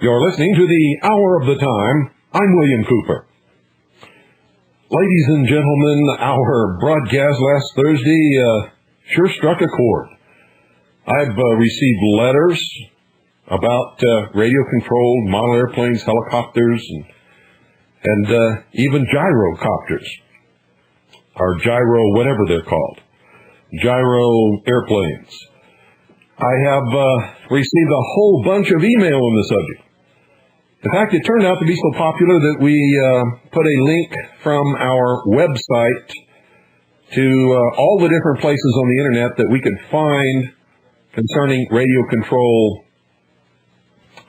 You're listening to the Hour of the Time. I'm William Cooper. Ladies and gentlemen, our broadcast last Thursday sure struck a chord. I've received letters about radio-controlled model airplanes, helicopters, and even gyrocopters, or gyro whatever they're called, gyro airplanes. I have received a whole bunch of email on the subject. In fact, it turned out to be so popular that we put a link from our website to all the different places on the internet that we could find concerning radio control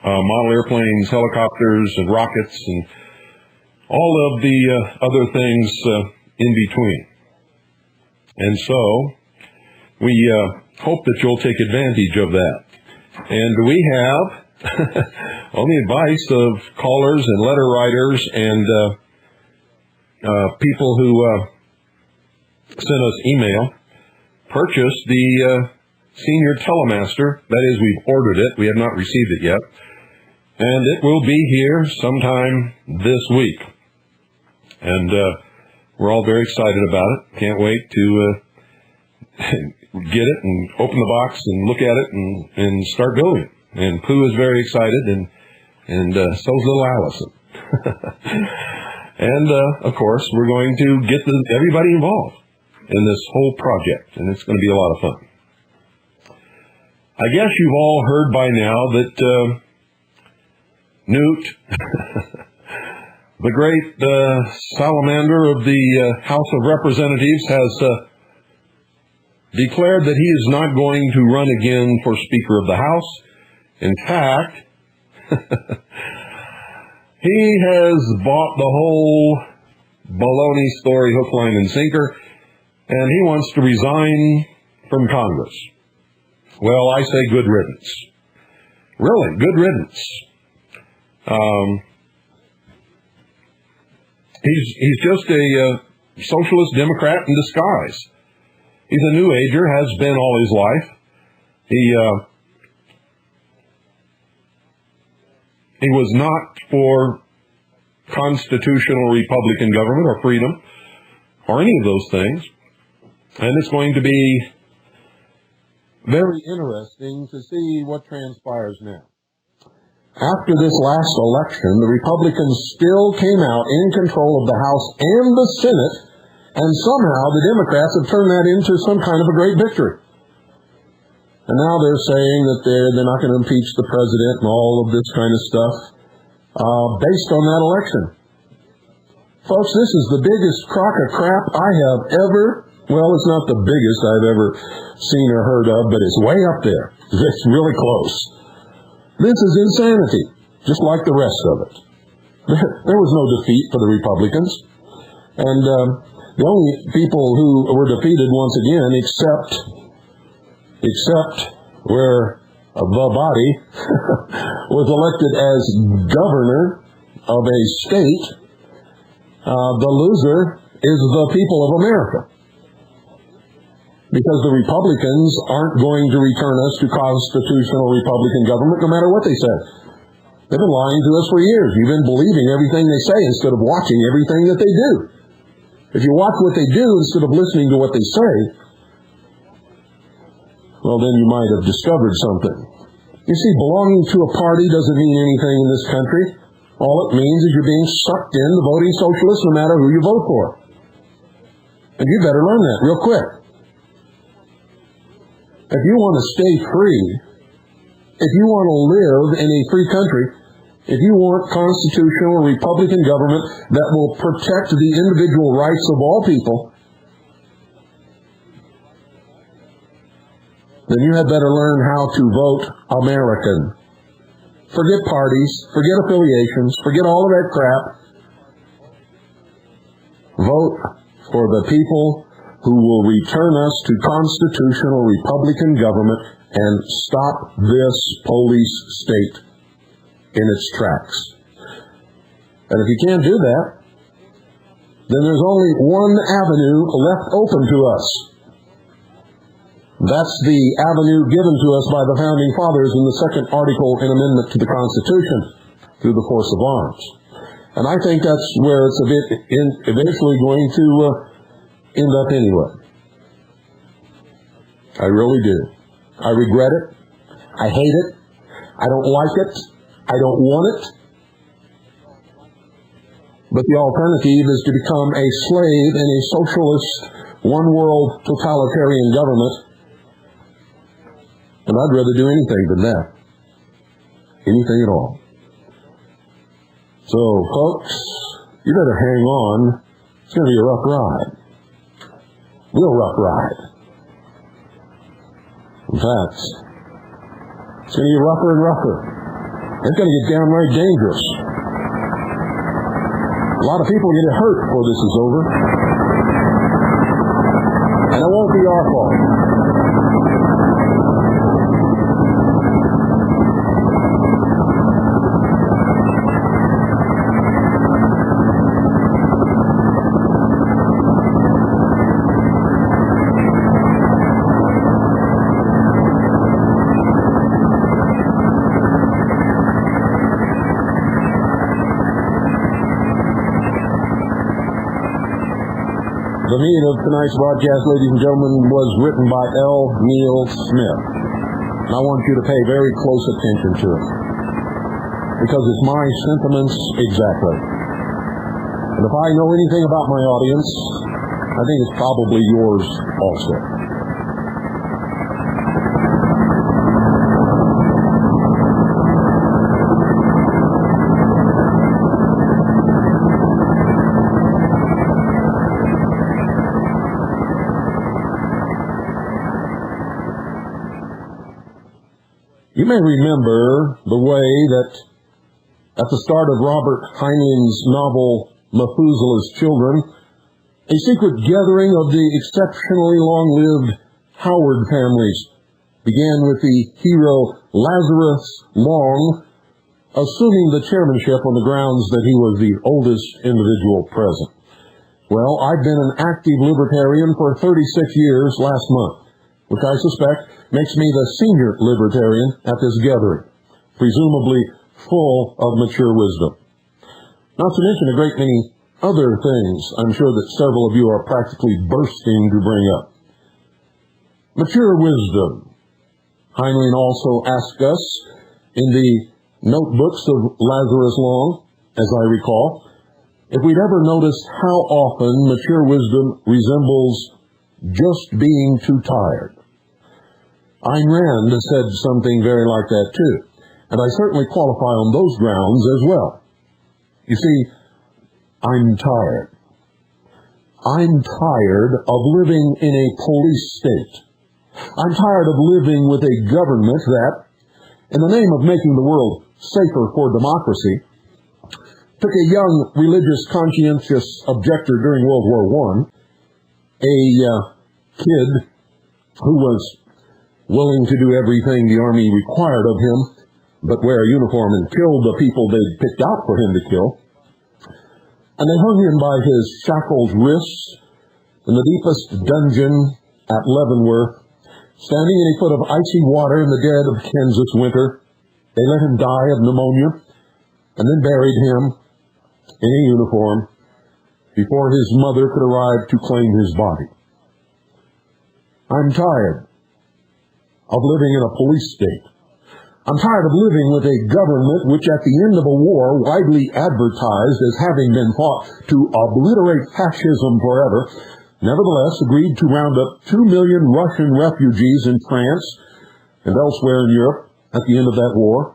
model airplanes, helicopters, and rockets, and all of the other things in between. And so we hope that you'll take advantage of that. And we have, on the advice of callers and letter writers and people who sent us email, purchased the Senior Telemaster. That is, we've ordered it. We have not received it yet. And it will be here sometime this week. And we're all very excited about it. Can't wait to get it and open the box and look at it and start building it. And Pooh is very excited, and so's little Allison. And, of course, we're going to get everybody involved in this whole project, and it's going to be a lot of fun. I guess you've all heard by now that Newt, the great salamander of the House of Representatives, has declared that he is not going to run again for Speaker of the House. In fact, he has bought the whole baloney story hook, line, and sinker, and he wants to resign from Congress. Well, I say good riddance. Really, good riddance. He's just a socialist Democrat in disguise. He's a New Ager, has been all his life. He was not for constitutional Republican government or freedom or any of those things. And it's going to be very interesting to see what transpires now. After this last election, the Republicans still came out in control of the House and the Senate, and somehow the Democrats have turned that into some kind of a great victory. And now they're saying that they're not going to impeach the president and all of this kind of stuff based on that election. Folks, this is the biggest crock of crap I have ever, well, it's not the biggest I've ever seen or heard of, but it's way up there. It's really close. This is insanity, just like the rest of it. There was no defeat for the Republicans. And the only people who were defeated once again, except where the body was elected as governor of a state, the loser is the people of America. Because the Republicans aren't going to return us to constitutional Republican government no matter what they say. They've been lying to us for years. You've been believing everything they say instead of watching everything that they do. If you watch what they do instead of listening to what they say, well, then you might have discovered something. You see, belonging to a party doesn't mean anything in this country. All it means is you're being sucked into voting socialist no matter who you vote for. And you better learn that real quick. If you want to stay free, if you want to live in a free country, if you want constitutional Republican government that will protect the individual rights of all people, then you had better learn how to vote American. Forget parties, forget affiliations, forget all of that crap. Vote for the people who will return us to constitutional Republican government and stop this police state in its tracks. And if you can't do that, then there's only one avenue left open to us. That's the avenue given to us by the Founding Fathers in the second article and amendment to the Constitution through the force of arms. And I think that's where it's eventually going to end up anyway. I really do. I regret it. I hate it. I don't like it. I don't want it. But the alternative is to become a slave in a socialist, one-world totalitarian government. And I'd rather do anything than that. Anything at all. So, folks, you better hang on. It's going to be a rough ride. Real rough ride. In fact, it's going to get rougher and rougher. It's going to get downright dangerous. A lot of people are going to get hurt before this is over. And it won't be our fault. The meaning of tonight's broadcast, ladies and gentlemen, was written by L. Neil Smith. And I want you to pay very close attention to it. Because it's my sentiments exactly. And if I know anything about my audience, I think it's probably yours also. You may remember the way that at the start of Robert Heinlein's novel Methuselah's Children, a secret gathering of the exceptionally long-lived Howard families began with the hero Lazarus Long assuming the chairmanship on the grounds that he was the oldest individual present. Well, I've been an active libertarian for 36 years last month, which I suspect makes me the senior libertarian at this gathering, presumably full of mature wisdom. Not to mention a great many other things I'm sure that several of you are practically bursting to bring up. Mature wisdom. Heinlein also asked us in the notebooks of Lazarus Long, as I recall, if we'd ever noticed how often mature wisdom resembles just being too tired. Ayn Rand said something very like that too, and I certainly qualify on those grounds as well. You see, I'm tired. I'm tired of living in a police state. I'm tired of living with a government that, in the name of making the world safer for democracy, took a young religious conscientious objector during World War I, a kid who was willing to do everything the Army required of him, but wear a uniform and kill the people they'd picked out for him to kill. And they hung him by his shackled wrists in the deepest dungeon at Leavenworth, standing in a foot of icy water in the dead of Kansas winter. They let him die of pneumonia, and then buried him in a uniform before his mother could arrive to claim his body. I'm tired of living in a police state. I'm tired of living with a government which at the end of a war widely advertised as having been fought to obliterate fascism forever, nevertheless agreed to round up 2 million Russian refugees in France and elsewhere in Europe at the end of that war,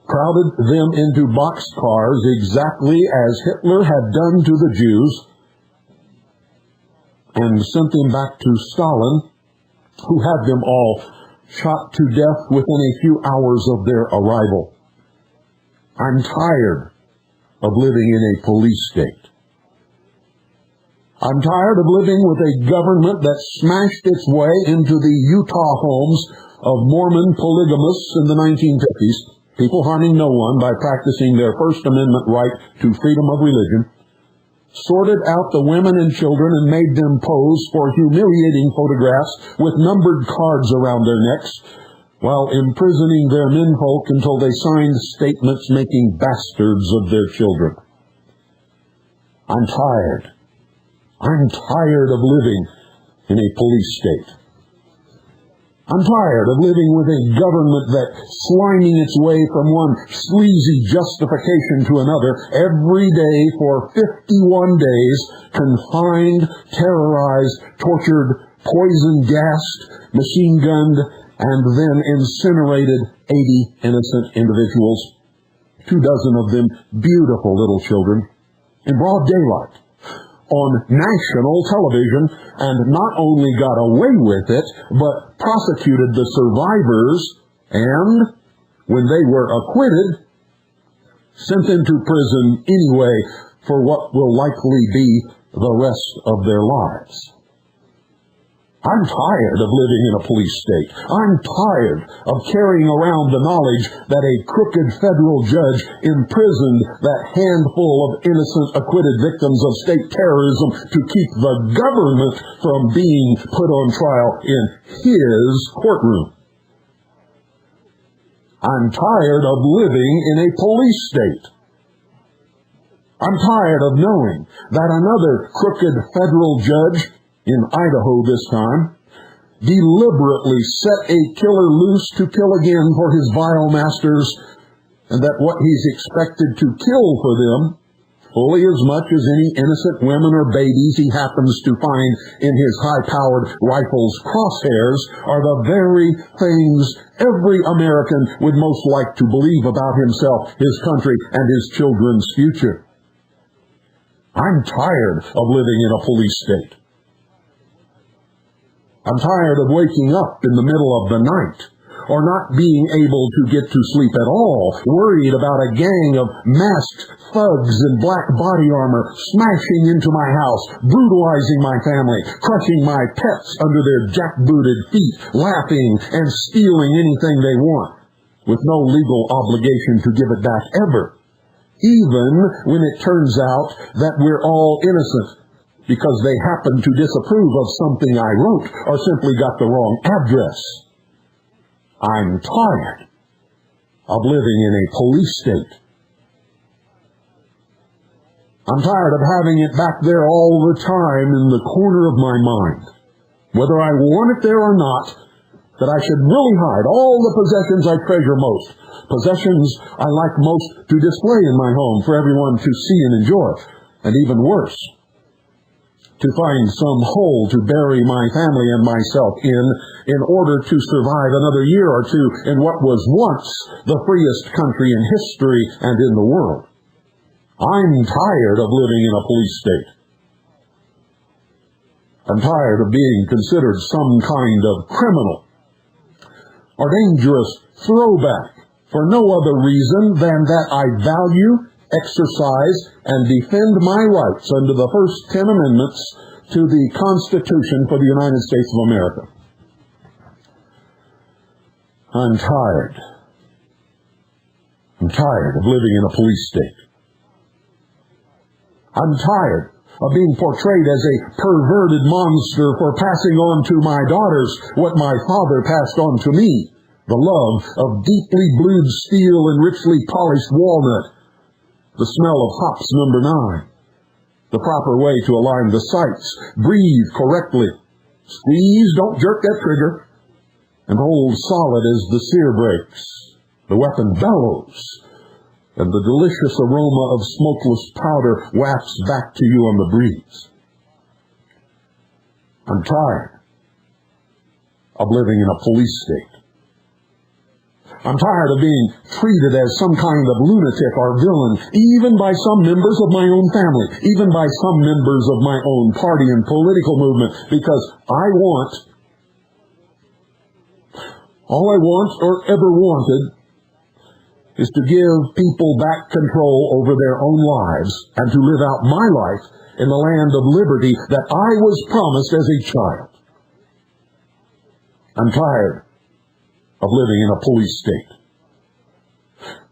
crowded them into boxcars exactly as Hitler had done to the Jews, and sent them back to Stalin, who had them all shot to death within a few hours of their arrival. I'm tired of living in a police state. I'm tired of living with a government that smashed its way into the Utah homes of Mormon polygamists in the 1950s, people harming no one by practicing their First Amendment right to freedom of religion, sorted out the women and children and made them pose for humiliating photographs with numbered cards around their necks, while imprisoning their menfolk until they signed statements making bastards of their children. I'm tired. I'm tired of living in a police state. I'm tired of living with a government that, sliming its way from one sleazy justification to another, every day for 51 days, confined, terrorized, tortured, poison-gassed, machine-gunned, and then incinerated 80 innocent individuals, 24 of them beautiful little children, in broad daylight, on national television, and not only got away with it, but prosecuted the survivors, and, when they were acquitted, sent them to prison anyway for what will likely be the rest of their lives. I'm tired of living in a police state. I'm tired of carrying around the knowledge that a crooked federal judge imprisoned that handful of innocent acquitted victims of state terrorism to keep the government from being put on trial in his courtroom. I'm tired of living in a police state. I'm tired of knowing that another crooked federal judge, in Idaho this time, deliberately set a killer loose to kill again for his vile masters, and that what he's expected to kill for them, fully as much as any innocent women or babies he happens to find in his high-powered rifle's crosshairs, are the very things every American would most like to believe about himself, his country, and his children's future. I'm tired of living in a police state. I'm tired of waking up in the middle of the night, or not being able to get to sleep at all, worried about a gang of masked thugs in black body armor smashing into my house, brutalizing my family, crushing my pets under their jackbooted feet, laughing and stealing anything they want, with no legal obligation to give it back ever, even when it turns out that we're all innocent, because they happen to disapprove of something I wrote or simply got the wrong address. I'm tired of living in a police state. I'm tired of having it back there all the time in the corner of my mind, whether I want it there or not, that I should really hide all the possessions I treasure most, possessions I like most to display in my home for everyone to see and enjoy, and even worse, to find some hole to bury my family and myself in order to survive another year or two in what was once the freest country in history and in the world. I'm tired of living in a police state. I'm tired of being considered some kind of criminal or dangerous throwback for no other reason than that I value, exercise, and defend my rights under the first 10 amendments to the Constitution for the United States of America. I'm tired. I'm tired of living in a police state. I'm tired of being portrayed as a perverted monster for passing on to my daughters what my father passed on to me, the love of deeply blued steel and richly polished walnut, the smell of hops number 9, the proper way to align the sights, breathe correctly, squeeze, don't jerk that trigger, and hold solid as the sear breaks, the weapon bellows, and the delicious aroma of smokeless powder wafts back to you on the breeze. I'm tired of living in a police state. I'm tired of being treated as some kind of lunatic or villain, even by some members of my own family, even by some members of my own party and political movement, because all I want or ever wanted is to give people back control over their own lives and to live out my life in the land of liberty that I was promised as a child. I'm tired of living in a police state.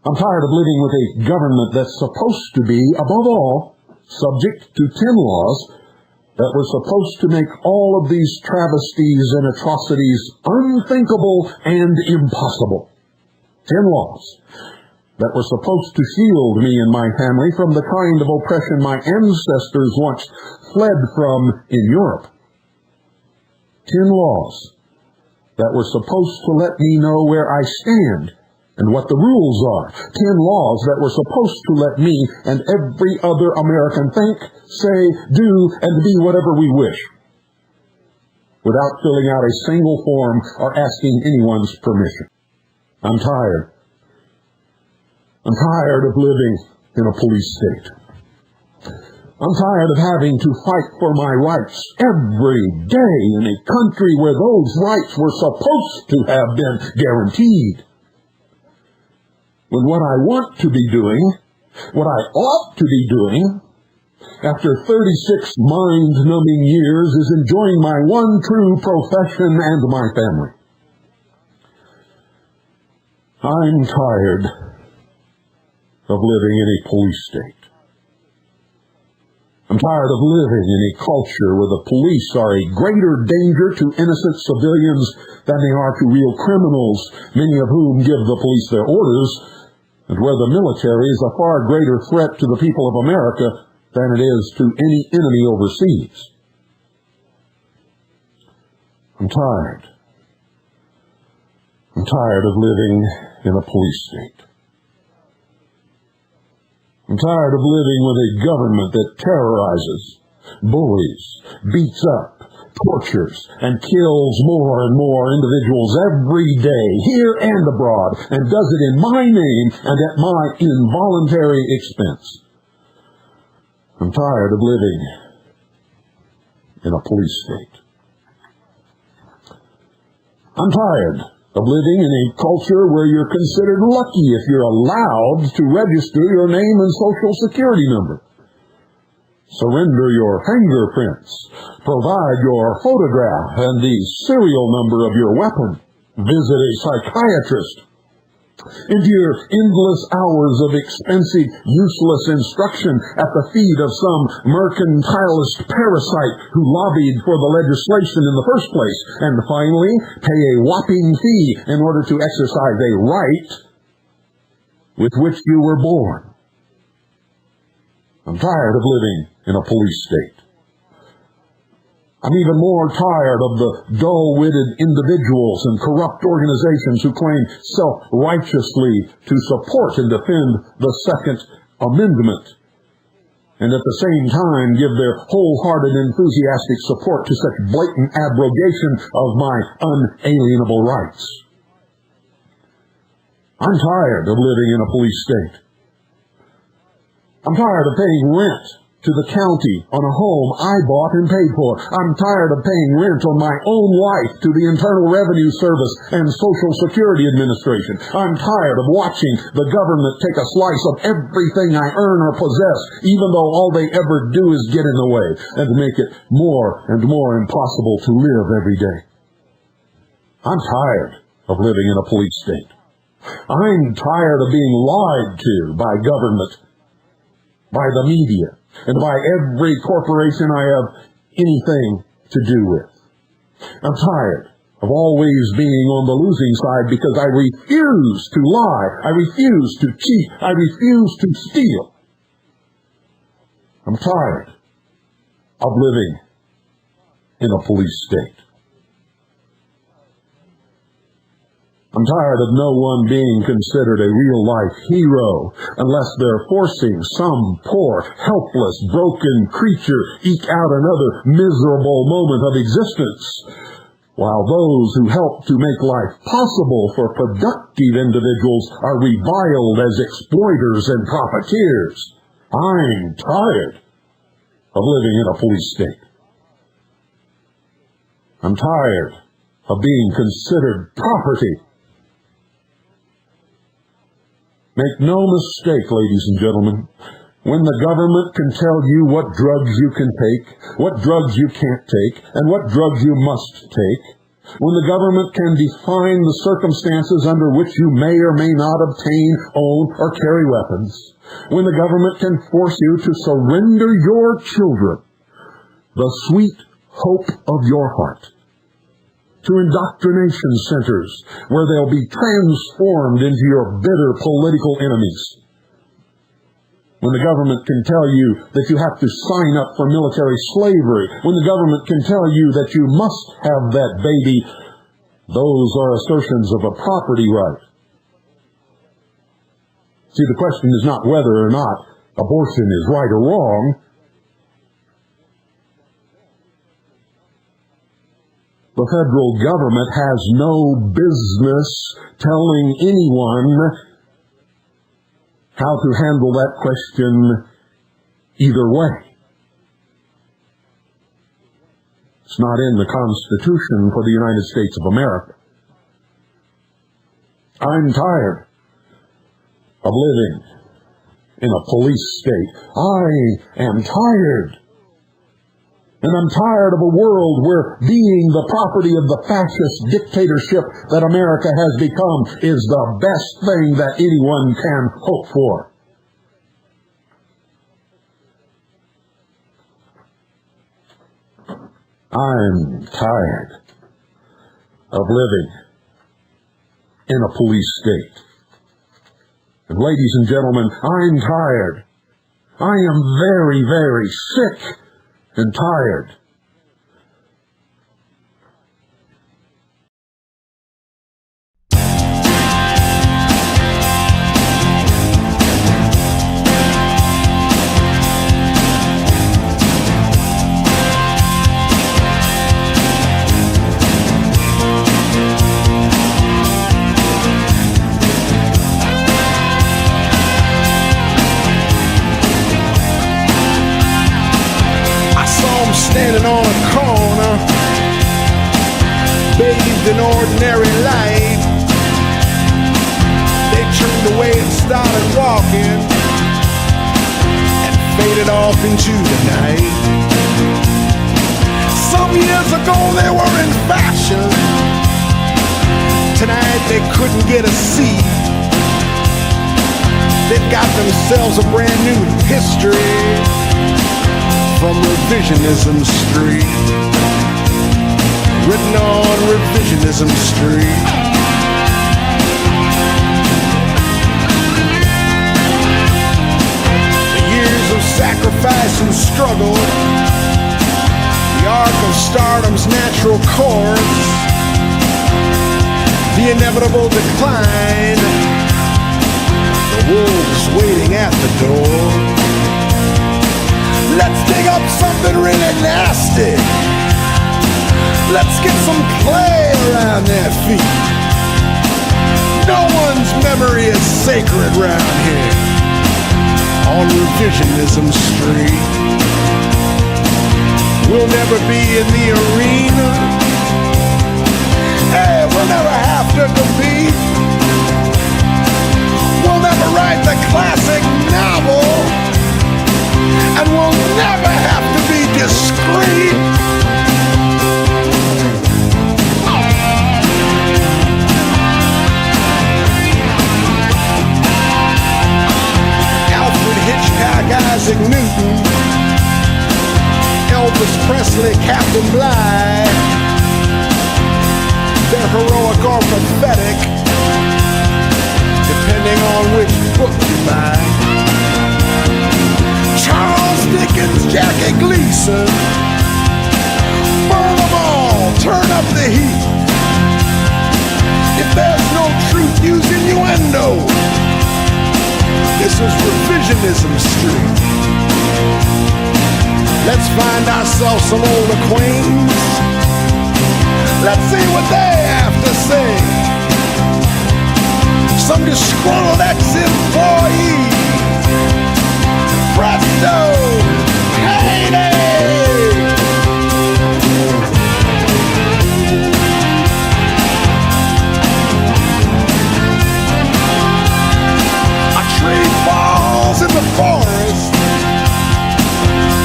I'm tired of living with a government that's supposed to be, above all, subject to 10 laws that were supposed to make all of these travesties and atrocities unthinkable and impossible. 10 laws that were supposed to shield me and my family from the kind of oppression my ancestors once fled from in Europe. 10 laws that were supposed to let me know where I stand and what the rules are. 10 laws that were supposed to let me and every other American think, say, do, and be whatever we wish, without filling out a single form or asking anyone's permission. I'm tired. I'm tired of living in a police state. I'm tired of having to fight for my rights every day in a country where those rights were supposed to have been guaranteed. When what I want to be doing, what I ought to be doing, after 36 mind-numbing years, is enjoying my one true profession and my family. I'm tired of living in a police state. I'm tired of living in a culture where the police are a greater danger to innocent civilians than they are to real criminals, many of whom give the police their orders, and where the military is a far greater threat to the people of America than it is to any enemy overseas. I'm tired. I'm tired of living in a police state. I'm tired of living with a government that terrorizes, bullies, beats up, tortures, and kills more and more individuals every day, here and abroad, and does it in my name and at my involuntary expense. I'm tired of living in a police state. I'm tired of living in a culture where you're considered lucky if you're allowed to register your name and social security number, surrender your fingerprints, provide your photograph and the serial number of your weapon, visit a psychiatrist, endure endless hours of expensive, useless instruction at the feet of some mercantilist parasite who lobbied for the legislation in the first place, and finally pay a whopping fee in order to exercise a right with which you were born. I'm tired of living in a police state. I'm even more tired of the dull-witted individuals and corrupt organizations who claim self-righteously to support and defend the Second Amendment, and at the same time give their wholehearted, enthusiastic support to such blatant abrogation of my unalienable rights. I'm tired of living in a police state. I'm tired of paying rent to the county on a home I bought and paid for. I'm tired of paying rent on my own life to the Internal Revenue Service and Social Security Administration. I'm tired of watching the government take a slice of everything I earn or possess, even though all they ever do is get in the way and make it more and more impossible to live every day. I'm tired of living in a police state. I'm tired of being lied to by government, by the media, and by every corporation I have anything to do with. I'm tired of always being on the losing side because I refuse to lie, I refuse to cheat, I refuse to steal. I'm tired of living in a police state. I'm tired of no one being considered a real-life hero unless they're forcing some poor, helpless, broken creature eke out another miserable moment of existence, while those who help to make life possible for productive individuals are reviled as exploiters and profiteers. I'm tired of living in a police state. I'm tired of being considered property. Make no mistake, ladies and gentlemen, when the government can tell you what drugs you can take, what drugs you can't take, and what drugs you must take, when the government can define the circumstances under which you may or may not obtain, own, or carry weapons, when the government can force you to surrender your children, the sweet hope of your heart, to indoctrination centers where they'll be transformed into your bitter political enemies. When the government can tell you that you have to sign up for military slavery, when the government can tell you that you must have that baby, those are assertions of a property right. See, the question is not whether or not abortion is right or wrong. The federal government has no business telling anyone how to handle that question either way. It's not in the Constitution for the United States of America. I'm tired of living in a police state. I am tired. And I'm tired of a world where being the property of the fascist dictatorship that America has become is the best thing that anyone can hope for. I'm tired of living in a police state. And ladies and gentlemen, I'm tired. I am very, very sick and tired. Standing on a corner, bathed in ordinary light. They turned away and started walking and faded off into the night. Some years ago they were in fashion. Tonight they couldn't get a seat. They've got themselves a brand new history from Revisionism Street, written on Revisionism Street. The years of sacrifice and struggle, the arc of stardom's natural course, the inevitable decline, the wolves waiting at the door. Let's dig up something really nasty. Let's get some clay around their feet. No one's memory is sacred round here on Revisionism Street. We'll never be in the arena. Hey, we'll never have to compete. We'll never write the classic novel. And we'll never have to be discreet. Alfred Hitchcock, Isaac Newton, Elvis Presley, Captain Bligh, they're heroic or pathetic, depending on which book you buy. Charles Dickens, Jackie Gleason, burn them all, turn up the heat. If there's no truth, use innuendo. This is Revisionism Street. Let's find ourselves some old acquaintance. Let's see what they have to say. Some disgruntled ex-employee. Presto! Heyday! A tree falls in the forest.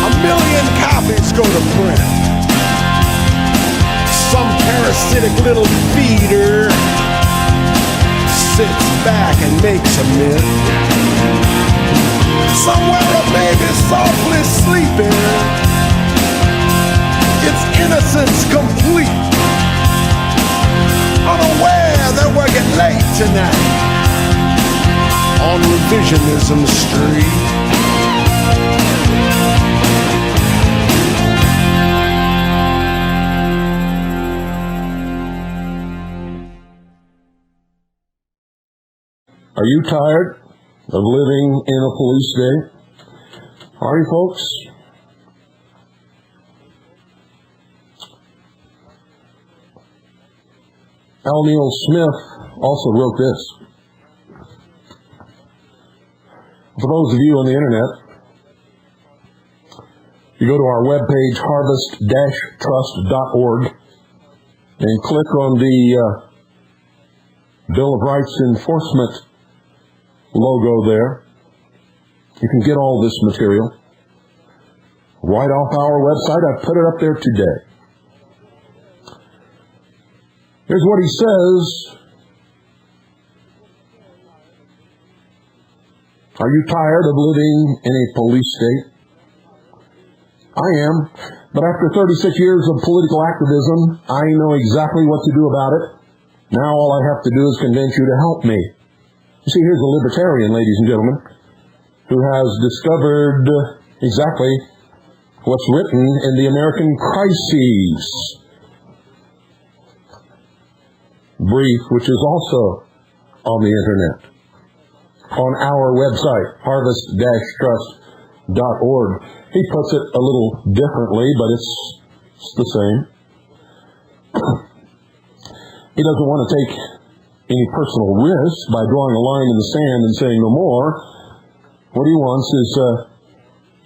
1 million copies go to print. Some parasitic little feeder sits back and makes a myth. Somewhere a baby's softly sleeping, its innocence complete, unaware that we're getting late tonight on Revisionism Street. Are you tired of living in a police state? Are you, folks? Al Neil Smith also wrote this. For those of you on the internet, you go to our webpage, harvest-trust.org, and click on the Bill of Rights Enforcement logo there. You can get all this material right off our website. I put it up there today. Here's what he says. Are you tired of living in a police state? I am, but after 36 years of political activism, I know exactly what to do about it. Now all I have to do is convince you to help me. You see, here's a libertarian, ladies and gentlemen, who has discovered exactly what's written in the American Crises brief, which is also on the internet, on our website, harvest-trust.org. He puts it a little differently, but it's the same. He doesn't want to take any personal risk by drawing a line in the sand and saying no more. What he wants is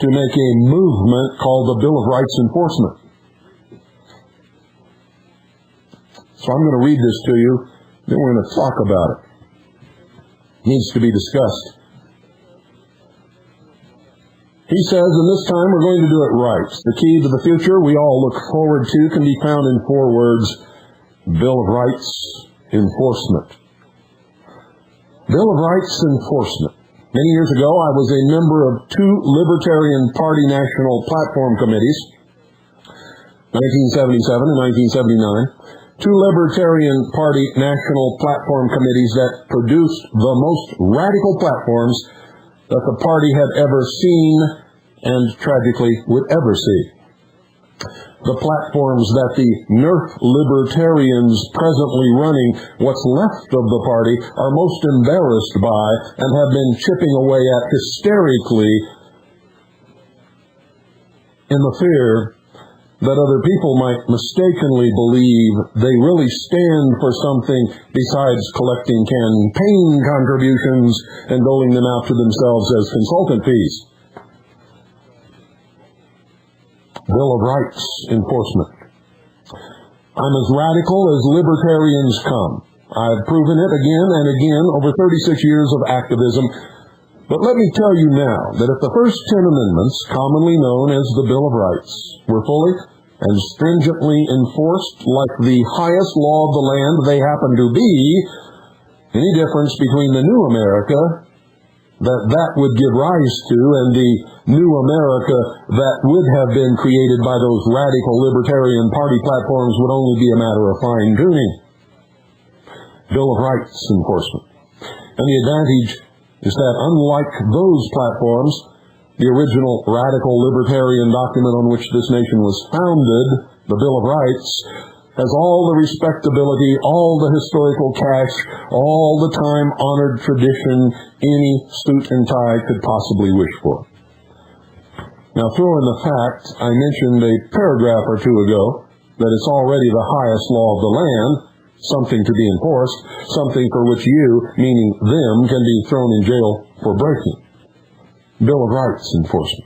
to make a movement called the Bill of Rights Enforcement. So I'm going to read this to you, then we're going to talk about it. It needs to be discussed. He says, and this time we're going to do it right. The key to the future we all look forward to can be found in 4 words: Bill of Rights Enforcement. Bill of Rights Enforcement. Many years ago, I was a member of 2 Libertarian Party national platform committees, 1977 and 1979. 2 Libertarian Party national platform committees that produced the most radical platforms that the party had ever seen and tragically would ever see. The platforms that the NERF libertarians presently running what's left of the party are most embarrassed by and have been chipping away at hysterically in the fear that other people might mistakenly believe they really stand for something besides collecting campaign contributions and doling them out to themselves as consultant fees. Bill of Rights Enforcement. I'm as radical as libertarians come. I've proven it again and again over 36 years of activism. But let me tell you now that if the first 10 amendments, commonly known as the Bill of Rights, were fully and stringently enforced like the highest law of the land they happen to be, any difference between the new America that would give rise to and the new America that would have been created by those radical libertarian party platforms would only be a matter of fine-tuning. Bill of Rights Enforcement. And the advantage is that unlike those platforms, the original radical libertarian document on which this nation was founded, the Bill of Rights, has all the respectability, all the historical cash, all the time-honored tradition any suit and tie could possibly wish for. Now, throw in the fact I mentioned a paragraph or 2 ago that it's already the highest law of the land, something to be enforced, something for which you, meaning them, can be thrown in jail for breaking. Bill of Rights Enforcement.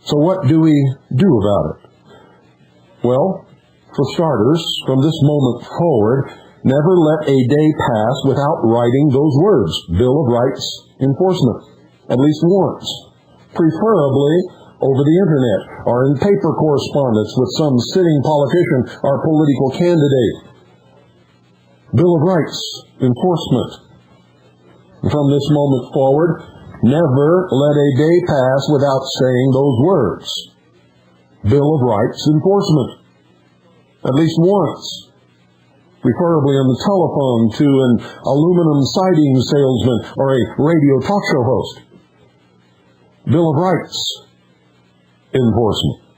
So what do we do about it? Well, for starters, from this moment forward, never let a day pass without writing those words, Bill of Rights Enforcement, at least once. Preferably over the internet or in paper correspondence with some sitting politician or political candidate. Bill of Rights enforcement. From this moment forward, never let a day pass without saying those words. Bill of Rights enforcement. At least once. Preferably on the telephone to an aluminum siding salesman or a radio talk show host. Bill of Rights enforcement.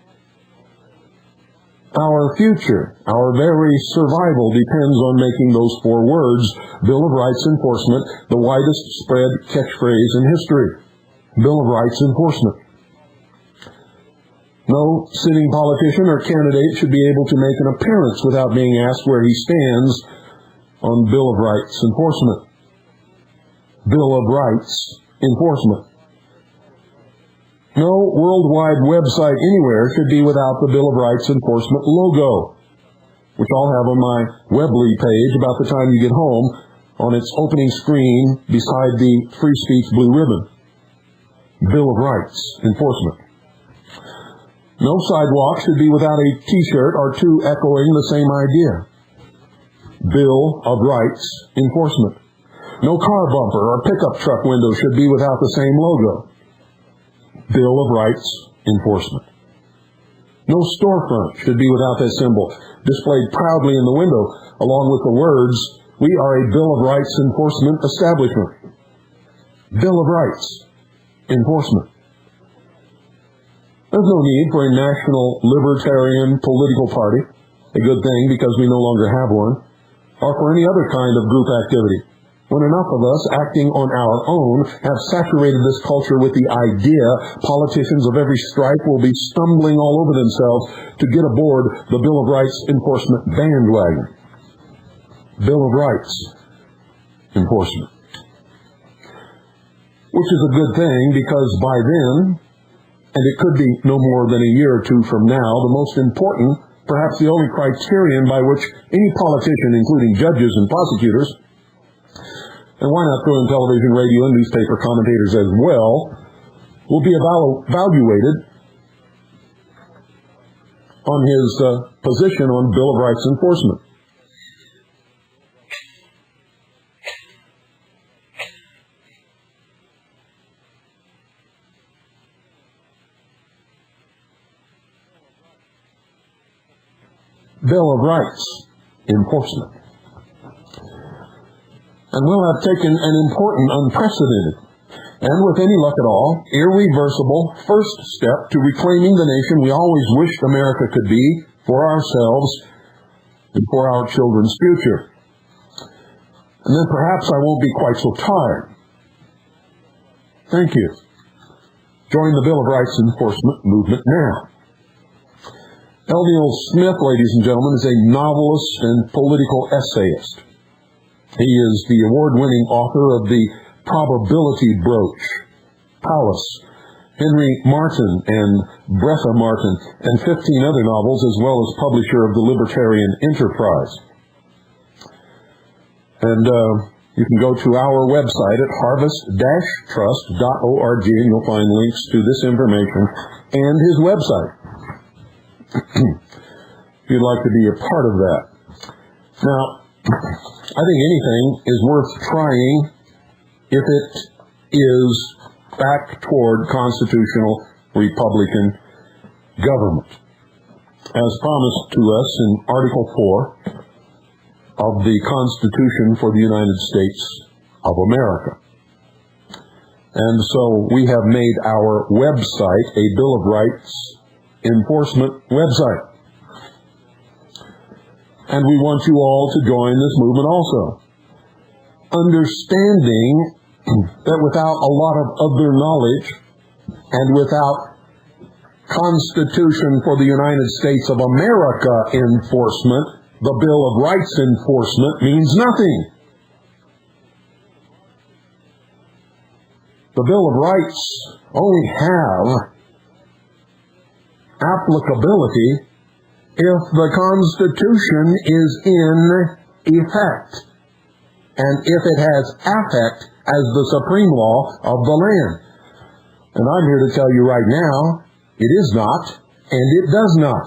Our future, our very survival depends on making those 4 words, Bill of Rights enforcement, the widest spread catchphrase in history. Bill of Rights enforcement. No sitting politician or candidate should be able to make an appearance without being asked where he stands on Bill of Rights enforcement. Bill of Rights enforcement. No worldwide website anywhere should be without the Bill of Rights enforcement logo, which I'll have on my Weebly page about the time you get home on its opening screen beside the Free Speech blue ribbon. Bill of Rights enforcement. No sidewalk should be without a T-shirt or 2 echoing the same idea. Bill of Rights enforcement. No car bumper or pickup truck window should be without the same logo. Bill of Rights enforcement. No storefront should be without that symbol displayed proudly in the window, along with the words, "We are a Bill of Rights enforcement establishment." Bill of Rights enforcement. There's no need for a national libertarian political party, a good thing because we no longer have one, or for any other kind of group activity, when enough of us acting on our own have saturated this culture with the idea politicians of every stripe will be stumbling all over themselves to get aboard the Bill of Rights enforcement bandwagon. Bill of Rights enforcement. Which is a good thing because by then, and it could be no more than a year or 2 from now, the most important, perhaps the only criterion by which any politician, including judges and prosecutors, and why not throw in television, radio, and newspaper commentators as well, will be evaluated on his position on Bill of Rights enforcement. Bill of Rights enforcement. And we'll have taken an important, unprecedented, and with any luck at all, irreversible first step to reclaiming the nation we always wished America could be for ourselves and for our children's future. And then perhaps I won't be quite so tired. Thank you. Join the Bill of Rights enforcement movement now. L. Neil Smith, ladies and gentlemen, is a novelist and political essayist. He is the award-winning author of The Probability Brooch, Palace, Henry Martin and Bretha Martin, and 15 other novels, as well as publisher of the Libertarian Enterprise. And you can go to our website at harvest-trust.org, and you'll find links to this information and his website. If you'd like to be a part of that. Now, I think anything is worth trying if it is back toward constitutional Republican government. As promised to us in Article 4 of the Constitution for the United States of America. And so we have made our website a Bill of Rights enforcement website. And we want you all to join this movement also. Understanding that without a lot of other knowledge and without Constitution for the United States of America enforcement, the Bill of Rights enforcement means nothing. The Bill of Rights only have applicability if the Constitution is in effect, and if it has affect as the supreme law of the land. And I'm here to tell you right now, It is not, and it does not.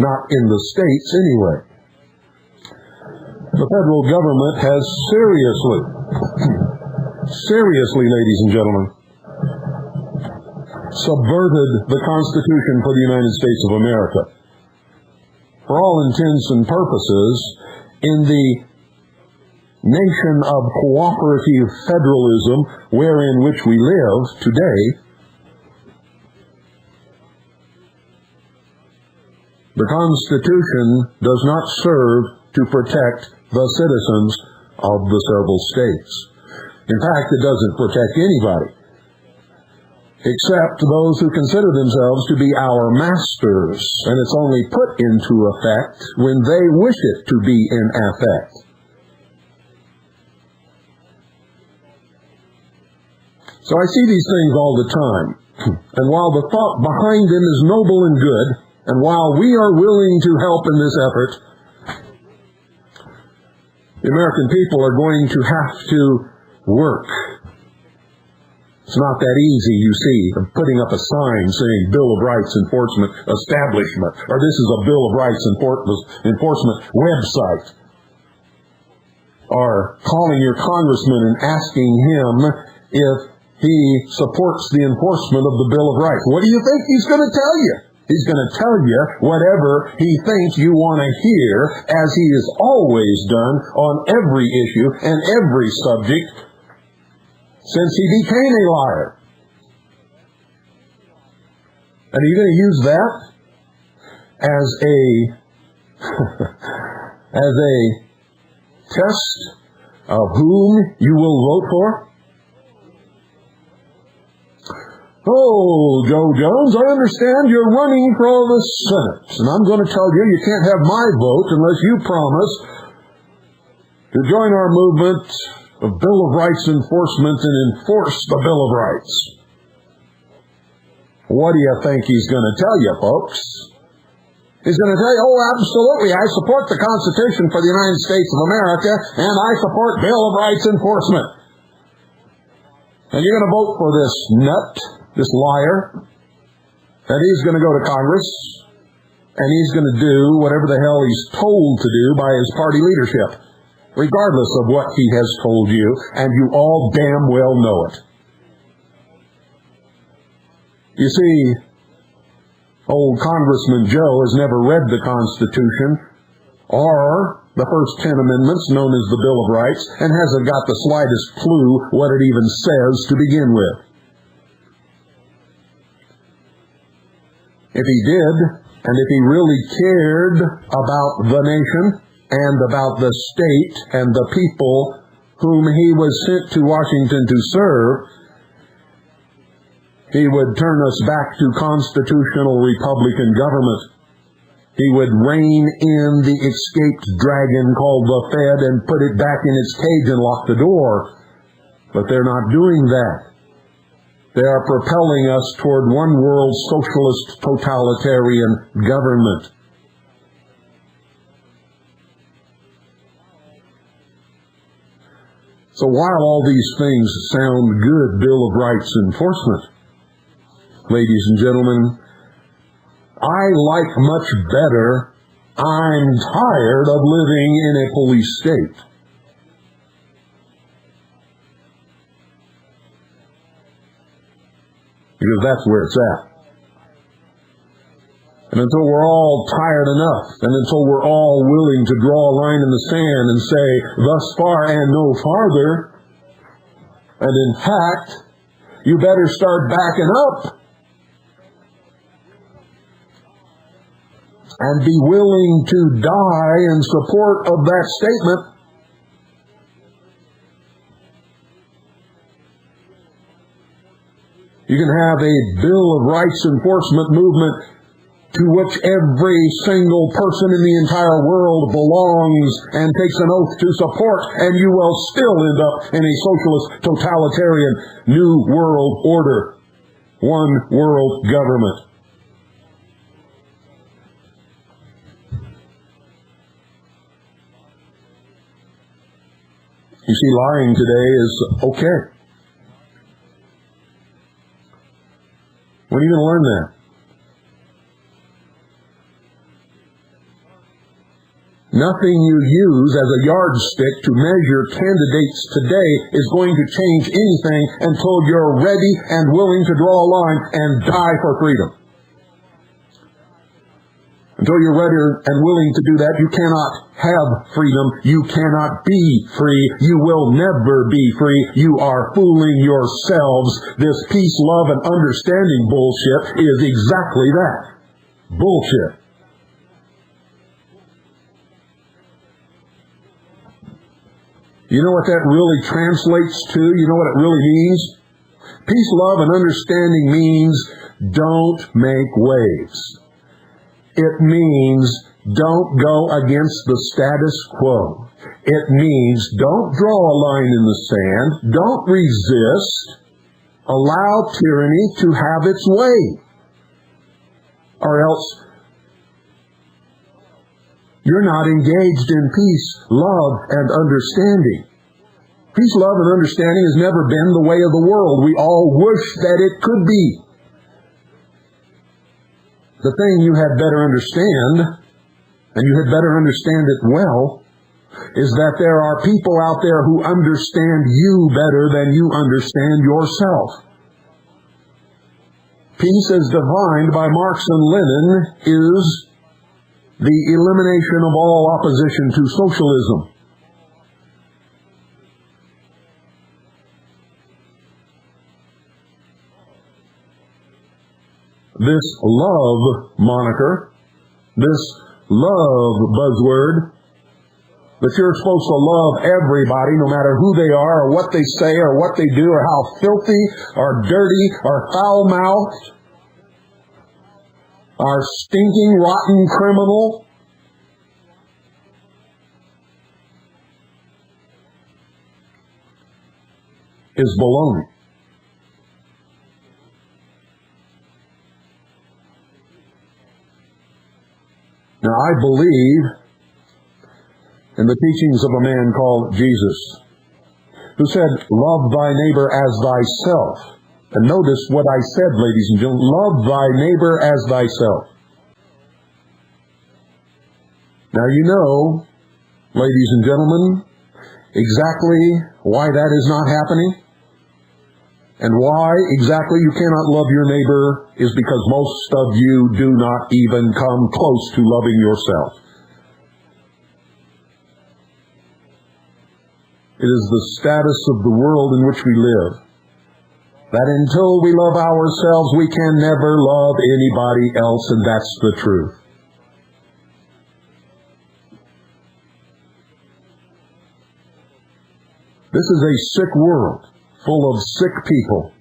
Not in the states, anyway. The federal government has seriously, ladies and gentlemen, subverted the Constitution for the United States of America. For all intents and purposes, in the nation of cooperative federalism wherein which we live today, the Constitution does not serve to protect the citizens of the several states. In fact, it doesn't protect anybody, except those who consider themselves to be our masters, and it's only put into effect when they wish it to be in effect. So I see these things all the time, and while the thought behind them is noble and good, and while we are willing to help in this effort, the American people are going to have to work. It's not that easy, you see, of putting up a sign saying Bill of Rights Enforcement Establishment, or this is a Bill of Rights Enforcement website, or calling your congressman and asking him if he supports the enforcement of the Bill of Rights. What do you think he's going to tell you? He's going to tell you whatever he thinks you want to hear, as he has always done on every issue and every subject since he became a liar. And are you going to use that as a test of whom you will vote for? Oh, Joe Jones, I understand you're running for the Senate, and I'm going to tell you you can't have my vote unless you promise to join our movement of Bill of Rights Enforcement and enforce the Bill of Rights. What do you think he's going to tell you, folks? He's going to tell you, oh, absolutely, I support the Constitution for the United States of America, and I support Bill of Rights Enforcement. And you're going to vote for this nut, this liar, and he's going to go to Congress, and he's going to do whatever the hell he's told to do by his party leadership, regardless of what he has told you, and you all damn well know it. You see, old Congressman Joe has never read the Constitution or the first 10 amendments, known as the Bill of Rights, and hasn't got the slightest clue what it even says to begin with. If he did, and if he really cared about the nation and about the state and the people whom he was sent to Washington to serve, he would turn us back to constitutional Republican government. He would rein in the escaped dragon called the Fed and put it back in its cage and lock the door. But they're not doing that. They are propelling us toward one world socialist totalitarian government. So while all these things sound good, Bill of Rights Enforcement, ladies and gentlemen, I like much better, I'm tired of living in a police state. Because that's where it's at. And until we're all tired enough, and until we're all willing to draw a line in the sand and say, thus far and no farther, and in fact, you better start backing up and be willing to die in support of that statement, you can have a Bill of Rights Enforcement movement to which every single person in the entire world belongs and takes an oath to support, and you will still end up in a socialist, totalitarian, new world order, one world government. You see, lying today is okay. When are you going to learn that? Nothing you use as a yardstick to measure candidates today is going to change anything until you're ready and willing to draw a line and die for freedom. Until you're ready and willing to do that, you cannot have freedom. You cannot be free. You will never be free. You are fooling yourselves. This peace, love, and understanding bullshit is exactly that. Bullshit. You know what that really translates to? You know what it really means? Peace, love, and understanding means don't make waves. It means don't go against the status quo. It means don't draw a line in the sand. Don't resist. Allow tyranny to have its way. Or else you're not engaged in peace, love, and understanding. Peace, love, and understanding has never been the way of the world. We all wish that it could be. The thing you had better understand, and you had better understand it well, is that there are people out there who understand you better than you understand yourself. Peace as defined by Marx and Lenin is the elimination of all opposition to socialism. This love moniker, this love buzzword, that you're supposed to love everybody no matter who they are or what they say or what they do or how filthy or dirty or foul-mouthed, our stinking, rotten criminal, is baloney. Now, I believe in the teachings of a man called Jesus, who said, love thy neighbor as thyself. And notice what I said, ladies and gentlemen, love thy neighbor as thyself. Now you know, ladies and gentlemen, exactly why that is not happening. And why exactly you cannot love your neighbor is because most of you do not even come close to loving yourself. It is the status of the world in which we live, that until we love ourselves, we can never love anybody else, and that's the truth. This is a sick world, full of sick people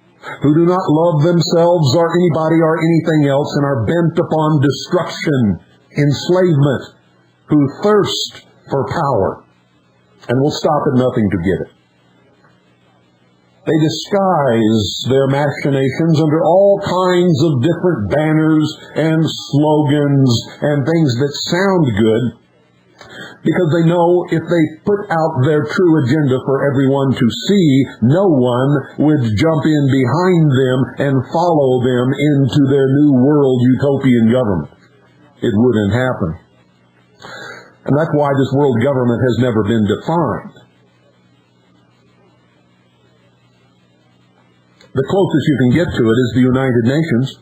who do not love themselves or anybody or anything else and are bent upon destruction, enslavement, who thirst for power and will stop at nothing to get it. They disguise their machinations under all kinds of different banners and slogans and things that sound good, because they know if they put out their true agenda for everyone to see, no one would jump in behind them and follow them into their new world utopian government. It wouldn't happen. And that's why this world government has never been defined. The closest you can get to it is the United Nations,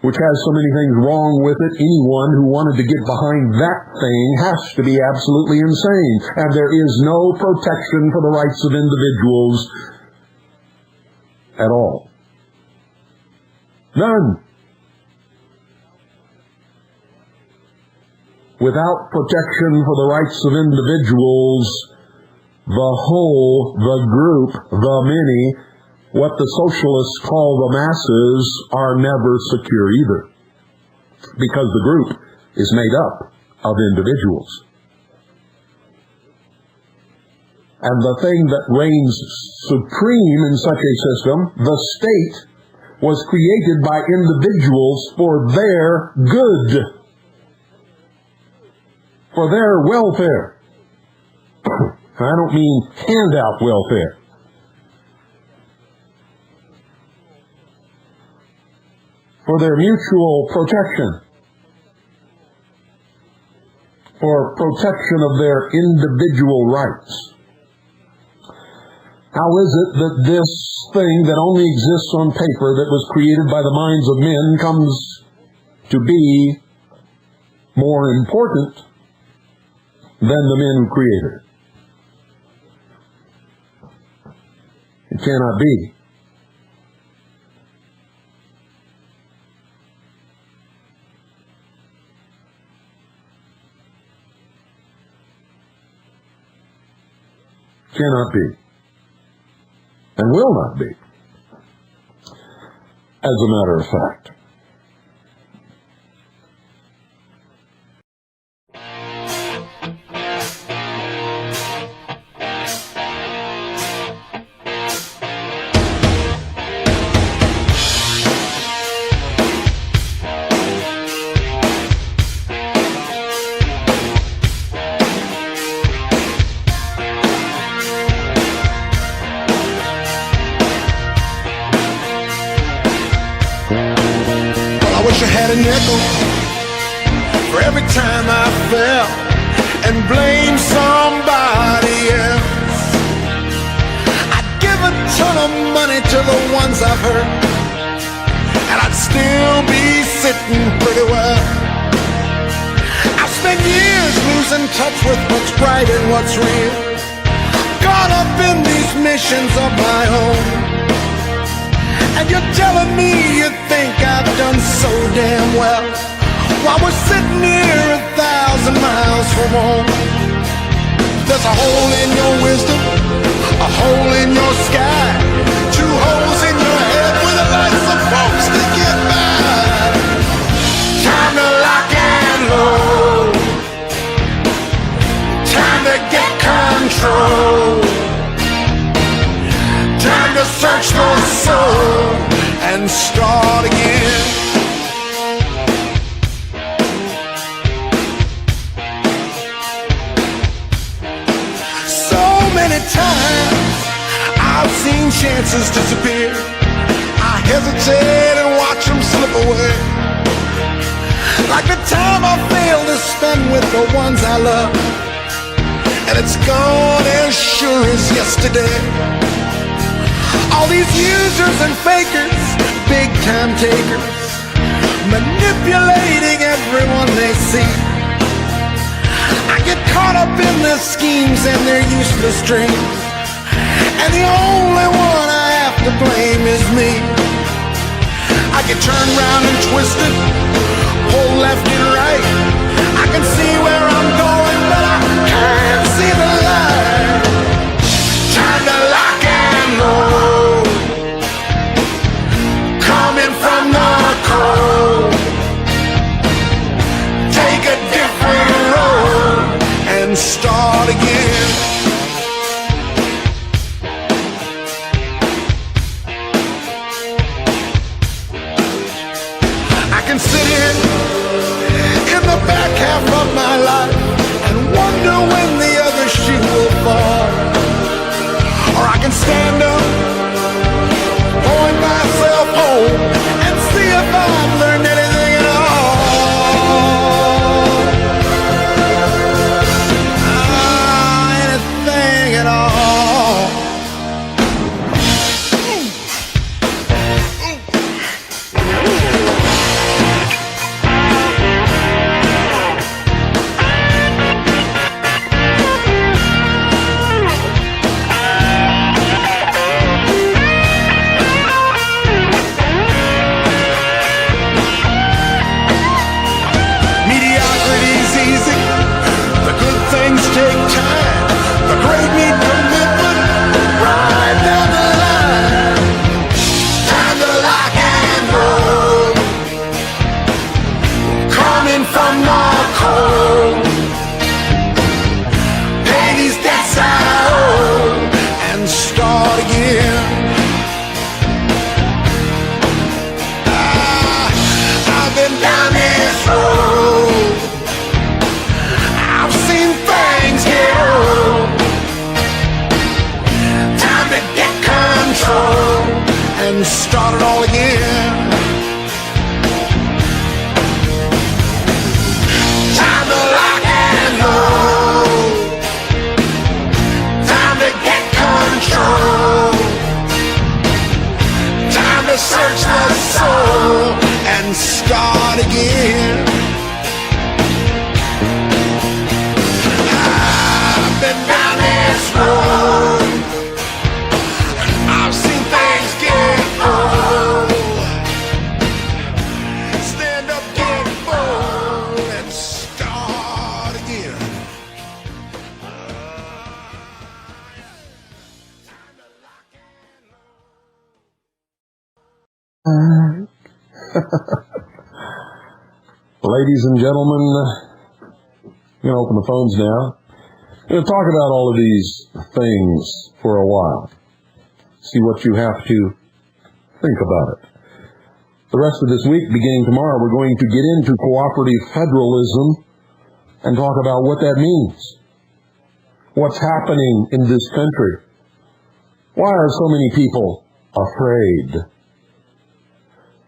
which has so many things wrong with it. Anyone who wanted to get behind that thing has to be absolutely insane. And there is no protection for the rights of individuals at all. None. Without protection for the rights of individuals, the whole, the group, the many, what the socialists call the masses, are never secure either, because the group is made up of individuals. And the thing that reigns supreme in such a system, the state, was created by individuals for their good, for their welfare. I don't mean handout welfare. for their mutual protection, for protection of their individual rights. How is it that this thing that only exists on paper, that was created by the minds of men, comes to be more important than the men who created it? It cannot be. Cannot be. And will not be, as a matter of fact. I wish I had a nickel for every time I fell and blamed somebody else. I'd give a ton of money to the ones I've hurt, and I'd still be sitting pretty well. I've spent years losing touch with what's right and what's real, caught up in these missions of my own. And you're telling me you think I've done so damn well, while we're sitting here 1,000 miles from home. There's a hole in your wisdom, a hole in your sky, 2 holes in your head where the light's supposed to get by. Time to lock and load, time to get control, time to search for soul and start again. So many times I've seen chances disappear. I hesitate and watch them slip away, like the time I failed to spend with the ones I love, and it's gone as sure as yesterday. All these users and fakers, big time takers, manipulating everyone they see. I get caught up in their schemes and their useless dreams, and the only one I have to blame is me. I get turned round and twisted, pull left and right. I can see where I'm going, but I can't see the light. Time to lock and load, coming from the cold. Take a different road and start again. I can sit here in the back half of my life and wonder when the other shoe will fall. Or I can stand up, point myself home, and see if I've learned anything at all. Anything at all. Mediocrity's easy, the good things take time, the great need commitment, right down the line. Time to lock and load, coming from the cold. Pay these debts I owe and start again. I've been down this road, I've seen things get old. Time to get control and start it all again. Ladies and gentlemen, I'm going to open the phones now. I'm going to talk about all of these things for a while. See what you have to think about it. The rest of this week, beginning tomorrow, we're going to get into cooperative federalism and talk about what that means. What's happening in this country? Why are so many people afraid?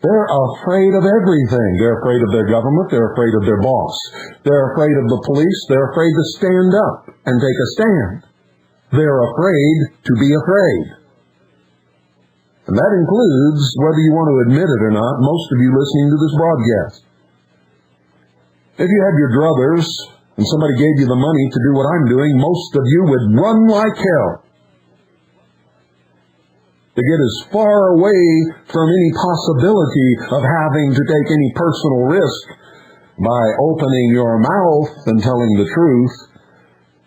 They're afraid of everything. They're afraid of their government. They're afraid of their boss. They're afraid of the police. They're afraid to stand up and take a stand. They're afraid to be afraid. And that includes, whether you want to admit it or not, most of you listening to this broadcast. If you had your druthers and somebody gave you the money to do what I'm doing, most of you would run like hell to get as far away from any possibility of having to take any personal risk by opening your mouth and telling the truth,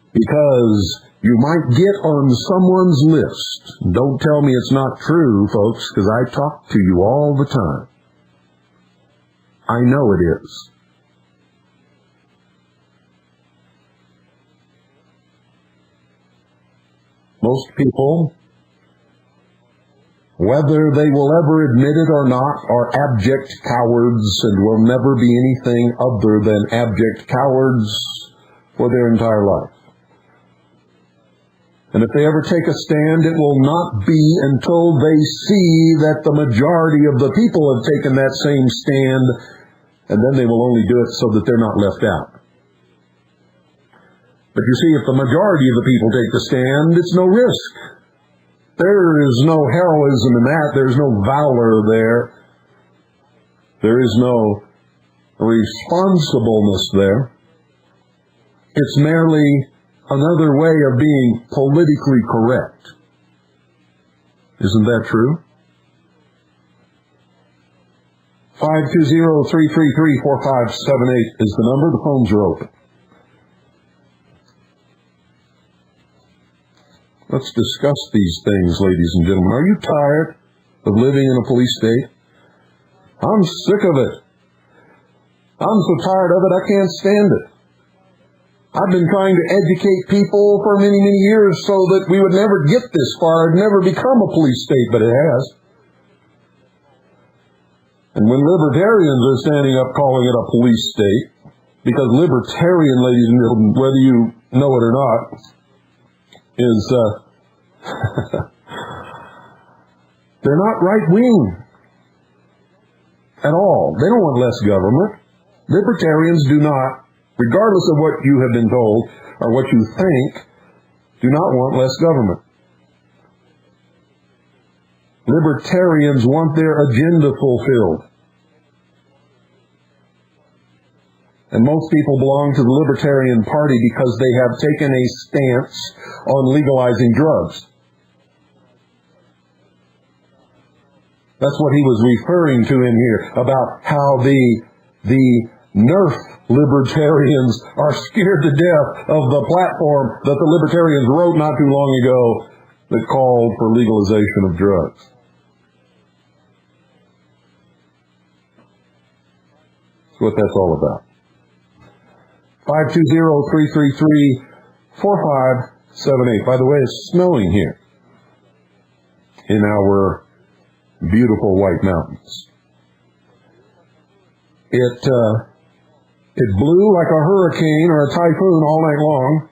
because you might get on someone's list. Don't tell me it's not true, folks, because I talk to you all the time. I know it is. Most people, whether they will ever admit it or not, are abject cowards and will never be anything other than abject cowards for their entire life. And if they ever take a stand, it will not be until they see that the majority of the people have taken that same stand, and then they will only do it so that they're not left out. But you see, if the majority of the people take the stand, it's no risk. There is no heroism in that. There's no valor there. There is no responsibleness there. It's merely another way of being politically correct. Isn't that true? 520-333-4578 is the number. The phones are open. Let's discuss these things, ladies and gentlemen. Are you tired of living in a police state? I'm sick of it. I'm so tired of it, I can't stand it. I've been trying to educate people for many, many years so that we would never get this far. It'd never become a police state, but it has. And when libertarians are standing up calling it a police state, because libertarian, ladies and gentlemen, whether you know it or not, is they're not right-wing at all. They don't want less government. Libertarians do not, regardless of what you have been told or what you think, do not want less government. Libertarians want their agenda fulfilled. And most people belong to the Libertarian Party because they have taken a stance on legalizing drugs. That's what he was referring to in here, about how the nerf libertarians are scared to death of the platform that the libertarians wrote not too long ago that called for legalization of drugs. That's what that's all about. 520-333-4578. By the way, it's snowing here in our beautiful White Mountains. It blew like a hurricane or a typhoon all night long.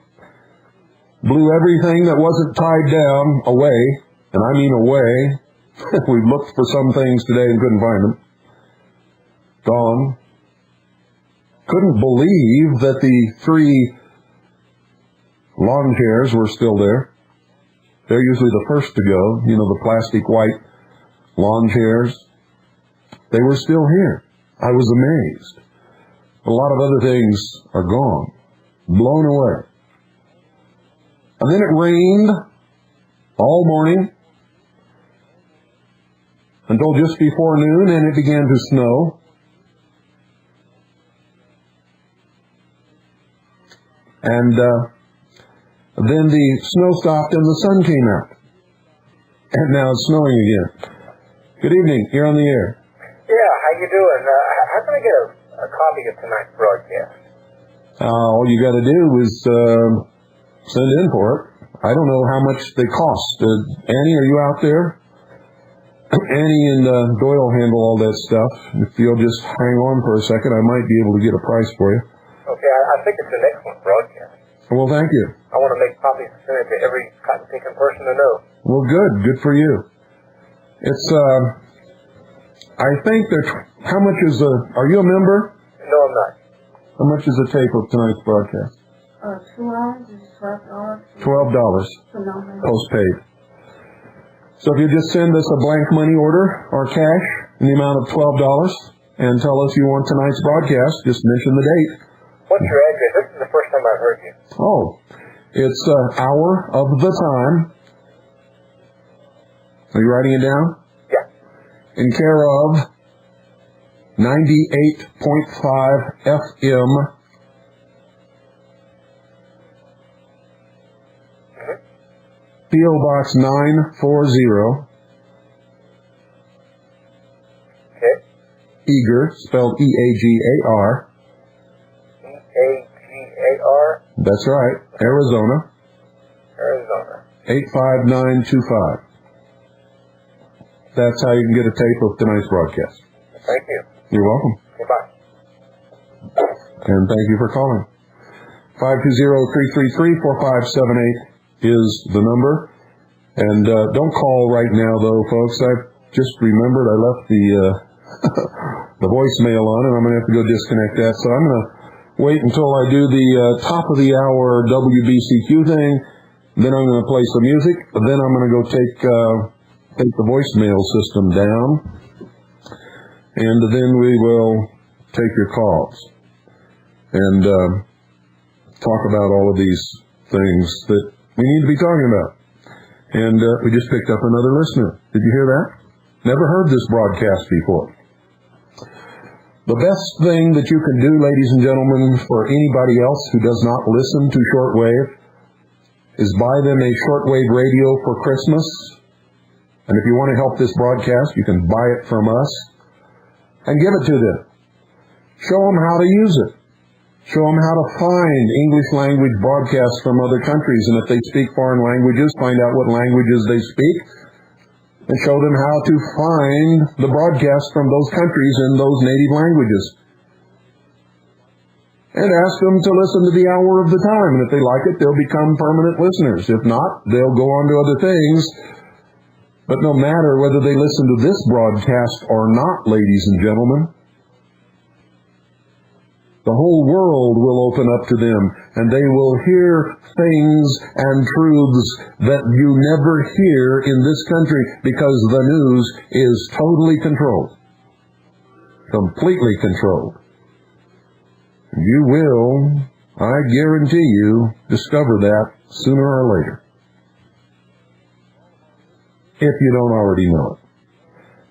Blew everything that wasn't tied down away, and I mean away. We looked for some things today and couldn't find them. Gone. Couldn't believe that the 3 lawn chairs were still there. They're usually the first to go. You know, the plastic white lawn chairs. They were still here. I was amazed. A lot of other things are gone. Blown away. And then it rained all morning until just before noon, and it began to snow. And then the snow stopped and the sun came out. And now it's snowing again. Good evening. You're on the air. Yeah, how you doing? How can I get a copy of tonight's broadcast? All you got to do is send in for it. I don't know how much they cost. Annie, are you out there? Annie and Doyle handle all that stuff. If you'll just hang on for a second, I might be able to get a price for you. Okay, I think it's an excellent broadcast. Well, thank you. I want to make copies and send it to every cotton-picking person I know. Well, good. Good for you. It's, I think that, how much is are you a member? No, I'm not. How much is the tape of tonight's broadcast? 2 hours is $12. $12. Phenomenal. Postpaid. So if you just send us a blank money order or cash in the amount of $12 and tell us you want tonight's broadcast, just mention the date. What's your address? This is the first time I've heard you. Oh, it's Hour of the Time. Are you writing it down? Yeah. In care of 98.5 FM. P.O. Box 940. Okay. Eager, spelled E-A-G-A-R. E-A-G-A-R. That's right. Arizona. Arizona. 85925. That's how you can get a tape of tonight's broadcast. Thank you. You're welcome. Goodbye. And thank you for calling. 520-333-4578 is the number. And don't call right now, though, folks. I just remembered I left the the voicemail on, and I'm going to have to go disconnect that. So I'm going to wait until I do the top of the hour WBCQ thing. Then I'm going to play some music. Then I'm going to go take the voicemail system down. And then we will take your calls and talk about all of these things that we need to be talking about. And we just picked up another listener. Did you hear that? Never heard this broadcast before. The best thing that you can do, ladies and gentlemen, for anybody else who does not listen to shortwave is buy them a shortwave radio for Christmas. And if you want to help this broadcast, you can buy it from us and give it to them. Show them how to use it. Show them how to find English language broadcasts from other countries. And if they speak foreign languages, find out what languages they speak. And show them how to find the broadcasts from those countries in those native languages. And ask them to listen to the Hour of the Time. And if they like it, they'll become permanent listeners. If not, they'll go on to other things. But no matter whether they listen to this broadcast or not, ladies and gentlemen, the whole world will open up to them, and they will hear things and truths that you never hear in this country because the news is totally controlled. Completely controlled. You will, I guarantee you, discover that sooner or later. If you don't already know it.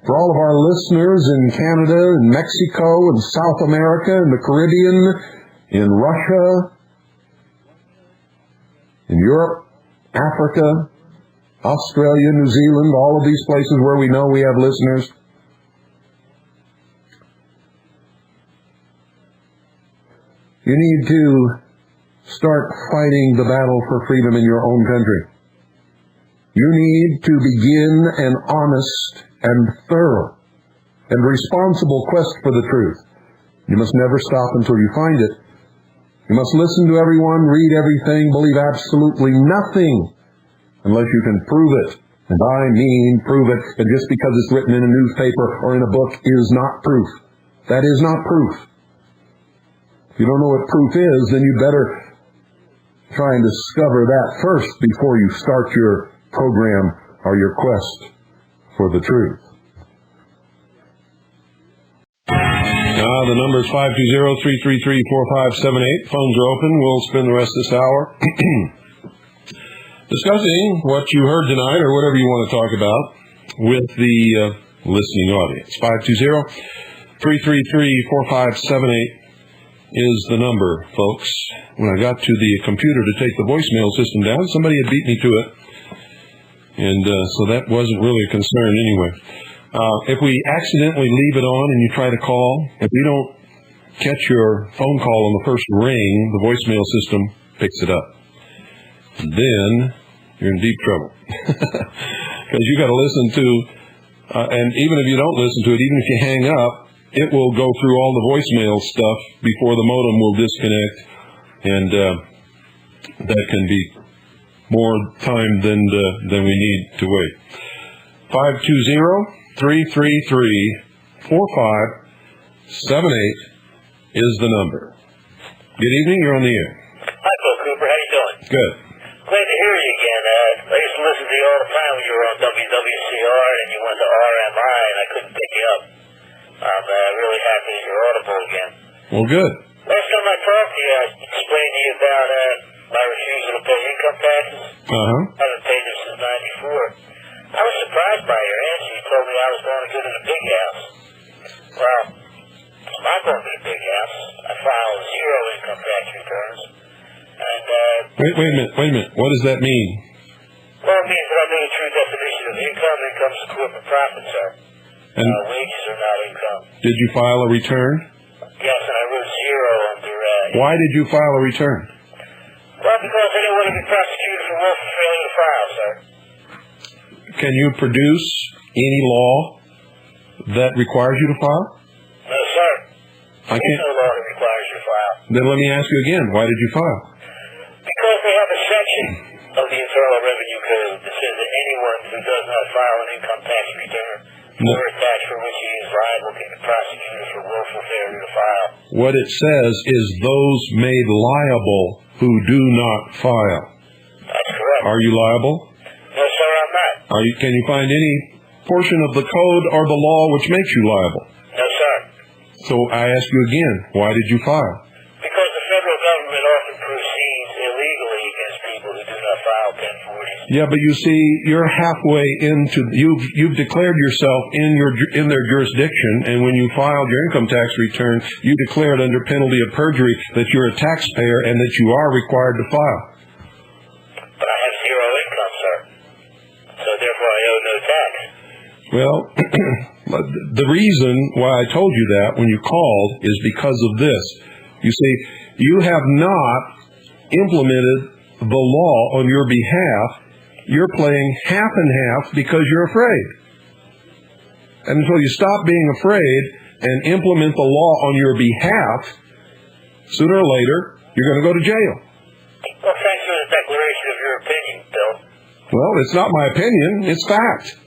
For all of our listeners in Canada and Mexico and South America and the Caribbean, in Russia, in Europe, Africa, Australia, New Zealand, all of these places where we know we have listeners, you need to start fighting the battle for freedom in your own country. You need to begin an honest and thorough and responsible quest for the truth. You must never stop until you find it. You must listen to everyone, read everything, believe absolutely nothing unless you can prove it. And I mean prove it. And just because it's written in a newspaper or in a book is not proof. That is not proof. If you don't know what proof is, then you better try and discover that first before you start your program or your quest for the truth. The number is 520-333-4578. Phones are open. We'll spend the rest of this hour discussing what you heard tonight or whatever you want to talk about with the listening audience. 520-333-4578 is the number, folks. When I got to the computer to take the voicemail system down, somebody had beat me to it. And so that wasn't really a concern anyway. If we accidentally leave it on and you try to call, if we don't catch your phone call on the first ring, the voicemail system picks it up. Then you're in deep trouble. Because you got to listen to, and even if you don't listen to it, even if you hang up, it will go through all the voicemail stuff before the modem will disconnect, and that can be more time than we need to wait. 520-333-4578 is the number. Good evening, you're on the air. Hi, Phil Cooper. How you doing? Good. Glad to hear you again. I used to listen to you all the time when you were on WWCR and you went to RMI, and I couldn't pick you up. I'm really happy that you're audible again. Well, good. Last time I talked to you, I explained to you about my refusal to pay income taxes. Uh-huh. I haven't paid them since '94. I was surprised by your answer. You told me I was going to go to the big house. Well, I'm not going to the big house. I filed 0 income tax returns. And, Wait a minute. What does that mean? well, it means that I know the true definition of income. Income's a corporate profit, sir. And Wages are not income. did you file a return? Yes, and I wrote 0 under, Why did you file a return? well, because I didn't want to be prosecuted for willful failure to file, sir. Can you produce any law that requires you to file? No, sir. I There's can't. no law that requires you to file. Then let me ask you again. Why did you file? Because they have a section of the Internal Revenue Code that says that anyone who does not file an income tax return or a tax for which he is liable can be prosecuted for willful failure to file. What it says is those made liable who do not file. That's correct. Are you liable? No, sir, I'm not. Can you find any portion of the code or the law which makes you liable? No, sir. So I ask you again, why did you file? Because the federal government often proceeds illegally against people who do not file 1040s. Yeah, but you see, you're halfway into you've declared yourself in their jurisdiction, and when you filed your income tax return, you declared under penalty of perjury that you're a taxpayer and that you are required to file. But I have 0 income, sir. So therefore I owe no tax. Well, the reason why I told you that when you called is because of this. You see, you have not implemented the law on your behalf. You're playing half and half because you're afraid. And until you stop being afraid and implement the law on your behalf, sooner or later, you're going to go to jail. Well, thanks for the declaration of your opinion, Bill. Well, it's not my opinion, it's fact.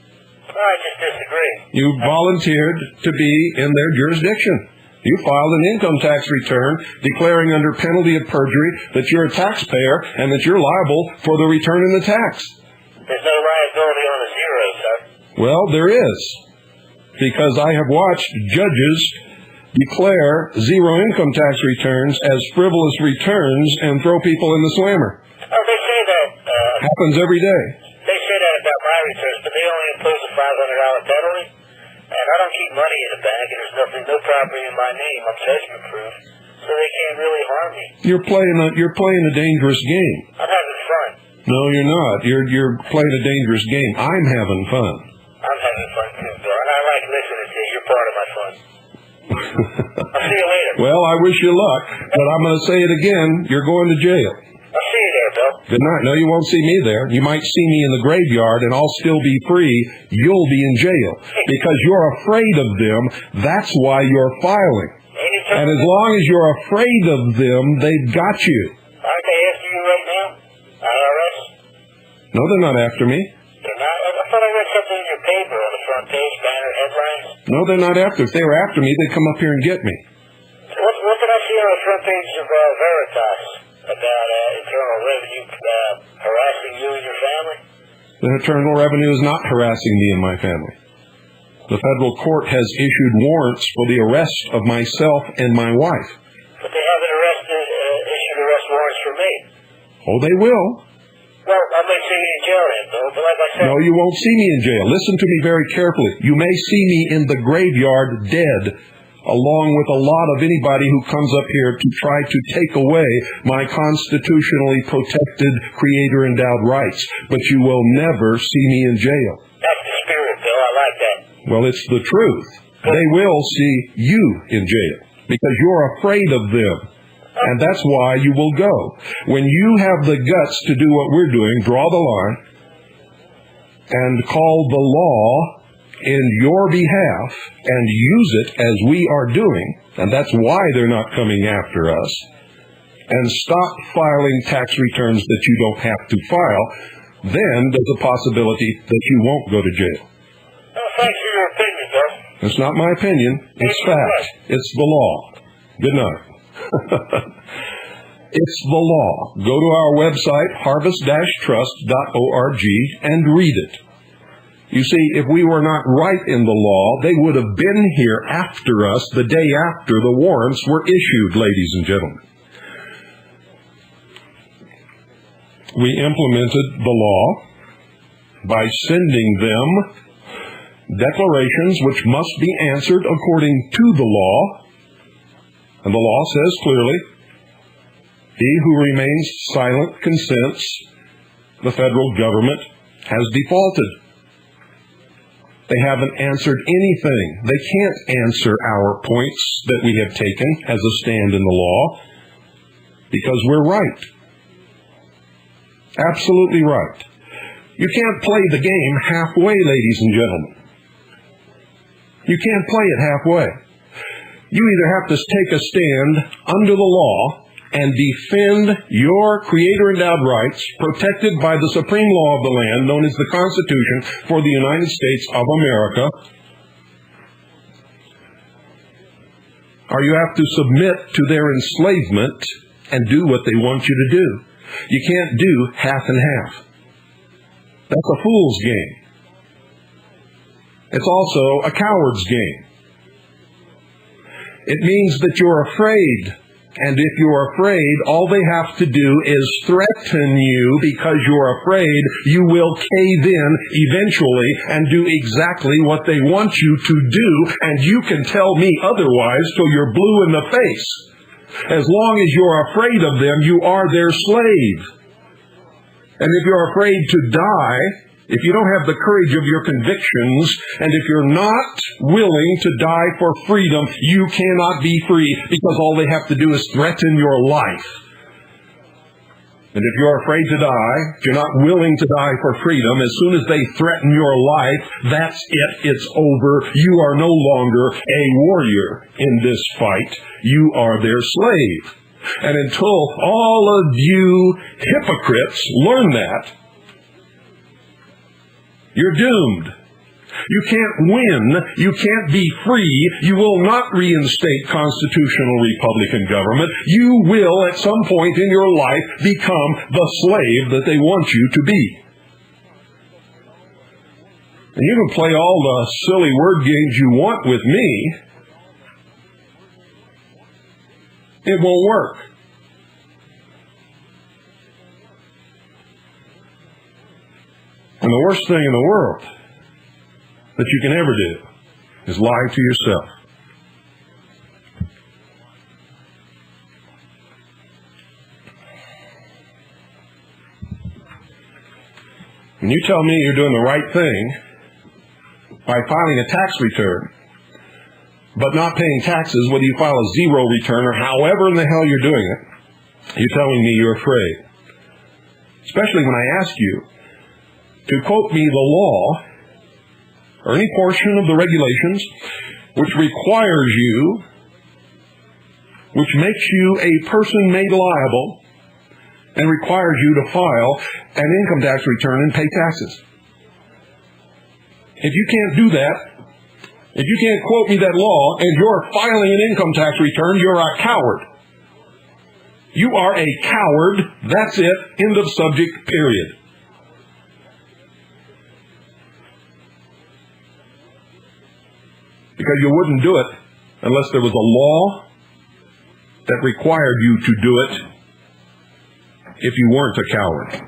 I just disagree. You volunteered to be in their jurisdiction. You filed an income tax return declaring under penalty of perjury that you're a taxpayer and that you're liable for the return in the tax. There's no liability on a 0, sir. Well, there is. Because I have watched judges declare 0 income tax returns as frivolous returns and throw people in the slammer. Oh, they say that. Happens every day. They say that about my returns, but they only impose a $500 penalty. And I don't keep money in the bank, and there's no property in my name. I'm judgment proof, so they can't really harm me. You're playing a dangerous game. I'm having fun. No, you're not. You're playing a dangerous game. I'm having fun. I'm having fun too, Bill, and I like listening to you. You're part of my fun. I'll see you later. Well, I wish you luck, but I'm going to say it again. You're going to jail. I'll see you there, Bill. Good night. No, you won't see me there. You might see me in the graveyard, and I'll still be free. You'll be in jail because you're afraid of them. That's why you're filing. Anytime. And as long as you're afraid of them, they've got you. Aren't they after you right now? IRS? No, they're not after me. They're not? I thought I read something in your paper on the front page, banner headlines. No, they're not after. If they were after me, they'd come up here and get me. What did I see on the front page of Veritas about Internal Revenue harassing you and your family? The Internal Revenue is not harassing me and my family. The federal court has issued warrants for the arrest of myself and my wife. But they haven't issued arrest warrants for me. Oh, they will. Well, I might see you in jail then, Bill, but like I said... No, you won't see me in jail. Listen to me very carefully. You may see me in the graveyard dead, along with a lot of anybody who comes up here to try to take away my constitutionally protected creator-endowed rights. But you will never see me in jail. That's the spirit, Bill. I like that. Well, it's the truth. They will see you in jail because you're afraid of them. And that's why you will go. When you have the guts to do what we're doing, draw the line, and call the law in your behalf and use it as we are doing, and that's why they're not coming after us, and stop filing tax returns that you don't have to file, then there's a possibility that you won't go to jail. Well, thanks for your opinion, Bill. It's not my opinion. It's fact. It's the law. Good night. It's the law. Go to our website, harvest-trust.org, and read it. You see, if we were not right in the law, they would have been here after us the day after the warrants were issued, ladies and gentlemen. We implemented the law by sending them declarations which must be answered according to the law. And the law says clearly, he who remains silent consents the federal government has defaulted. They haven't answered anything. They can't answer our points that we have taken as a stand in the law because we're right. Absolutely right. You can't play the game halfway, ladies and gentlemen. You can't play it halfway. You either have to take a stand under the law and defend your Creator-endowed rights protected by the supreme law of the land, known as the Constitution for the United States of America, or you have to submit to their enslavement and do what they want you to do. You can't do half and half. That's a fool's game. It's also a coward's game. It means that you're afraid. And if you're afraid, all they have to do is threaten you because you're afraid you will cave in eventually and do exactly what they want you to do. And you can tell me otherwise till you're blue in the face. As long as you're afraid of them, you are their slave. And if you're afraid to die, if you don't have the courage of your convictions, and if you're not willing to die for freedom, you cannot be free because all they have to do is threaten your life. And if you're afraid to die, if you're not willing to die for freedom, as soon as they threaten your life, that's it. It's over. You are no longer a warrior in this fight. You are their slave. And until all of you hypocrites learn that, you're doomed. You can't win. You can't be free. You will not reinstate constitutional Republican government. You will, at some point in your life, become the slave that they want you to be. And you can play all the silly word games you want with me. It won't work. And the worst thing in the world that you can ever do is lie to yourself. When you tell me you're doing the right thing by filing a tax return, but not paying taxes, whether you file a zero return or however in the hell you're doing it, you're telling me you're afraid. Especially when I ask you to quote me the law or any portion of the regulations which requires you, which makes you a person made liable and requires you to file an income tax return and pay taxes. If you can't do that, if you can't quote me that law and you're filing an income tax return, you're a coward. You are a coward. That's it. End of subject, period. Because you wouldn't do it unless there was a law that required you to do it if you weren't a coward.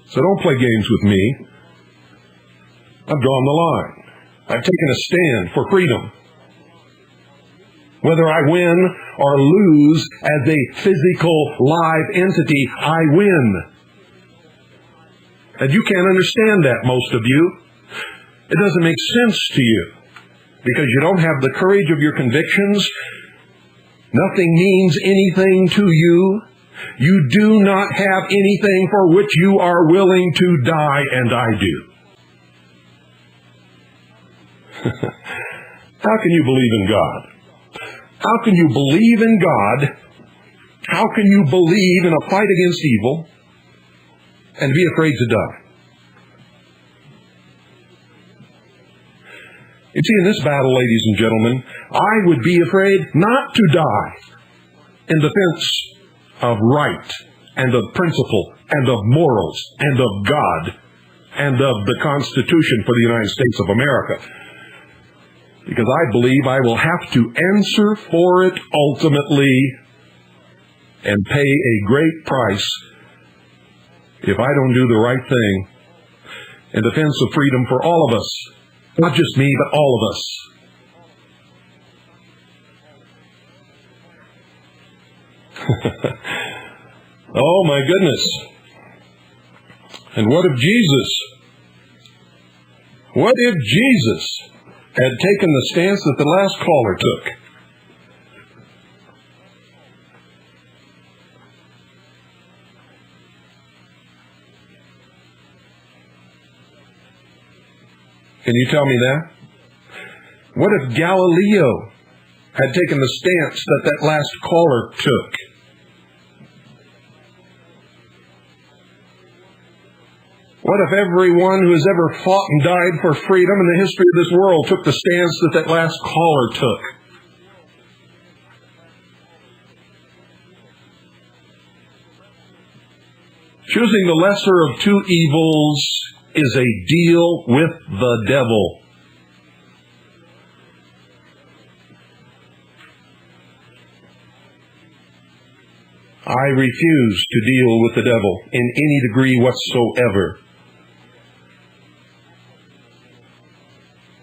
So don't play games with me. I've drawn the line. I've taken a stand for freedom. Whether I win or lose as a physical, live entity, I win. And you can't understand that, most of you. It doesn't make sense to you because you don't have the courage of your convictions. Nothing means anything to you. You do not have anything for which you are willing to die, and I do. How can you believe in God? How can you believe in God? How can you believe in a fight against evil and be afraid to die? You see, in this battle, ladies and gentlemen, I would be afraid not to die in defense of right and of principle and of morals and of God and of the Constitution for the United States of America. Because I believe I will have to answer for it ultimately and pay a great price if I don't do the right thing in defense of freedom for all of us. Not just me, but all of us. Oh my goodness. And what if Jesus had taken the stance that the last caller took? Can you tell me that? What if Galileo had taken the stance that that last caller took? What if everyone who has ever fought and died for freedom in the history of this world took the stance that that last caller took? Choosing the lesser of two evils is a deal with the devil. I refuse to deal with the devil in any degree whatsoever.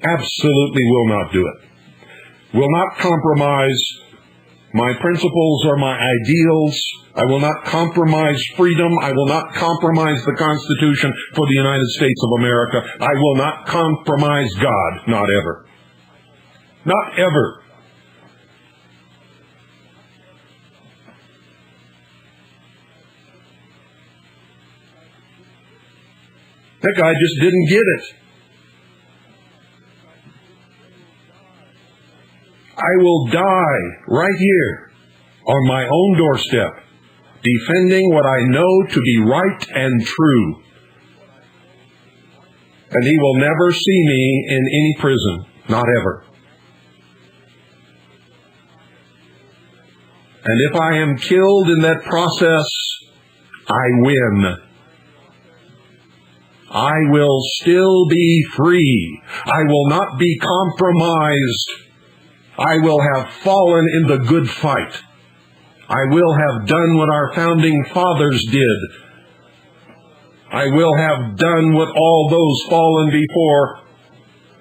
Absolutely will not do it. Will not compromise my principles or my ideals. I will not compromise freedom. I will not compromise the Constitution for the United States of America. I will not compromise God. Not ever. Not ever. That guy just didn't get it. I will die right here on my own doorstep, defending what I know to be right and true. And he will never see me in any prison, not ever. And if I am killed in that process, I win. I will still be free. I will not be compromised. I will have fallen in the good fight. I will have done what our founding fathers did. I will have done what all those fallen before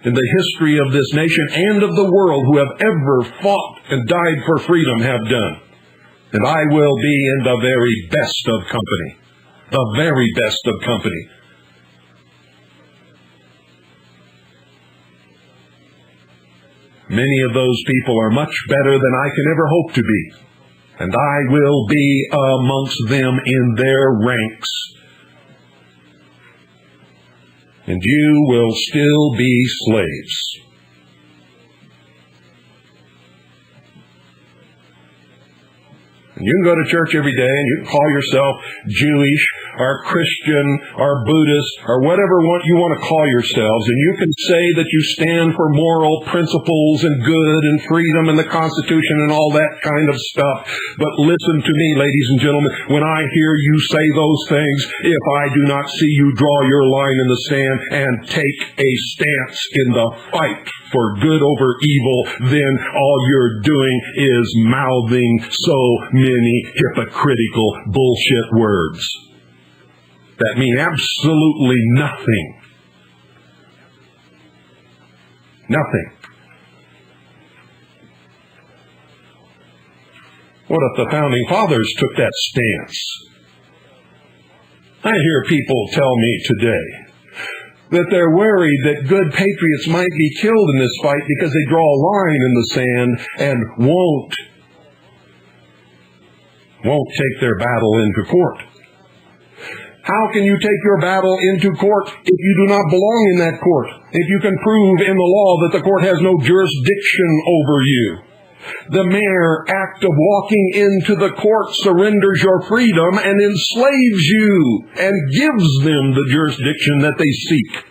in the history of this nation and of the world who have ever fought and died for freedom have done. And I will be in the very best of company. The very best of company. Many of those people are much better than I can ever hope to be. And I will be amongst them in their ranks. And you will still be slaves. And you can go to church every day and you can call yourself Jewish or Christian or Buddhist or whatever you want to call yourselves. And you can say that you stand for moral principles and good and freedom and the Constitution and all that kind of stuff. But listen to me, ladies and gentlemen, when I hear you say those things, if I do not see you draw your line in the sand and take a stance in the fight for good over evil, then all you're doing is mouthing so many hypocritical bullshit words that mean absolutely nothing. Nothing. What if the Founding Fathers took that stance? I hear people tell me today, that they're worried that good patriots might be killed in this fight because they draw a line in the sand and won't take their battle into court. How can you take your battle into court if you do not belong in that court? If you can prove in the law that the court has no jurisdiction over you? The mere act of walking into the court surrenders your freedom and enslaves you and gives them the jurisdiction that they seek.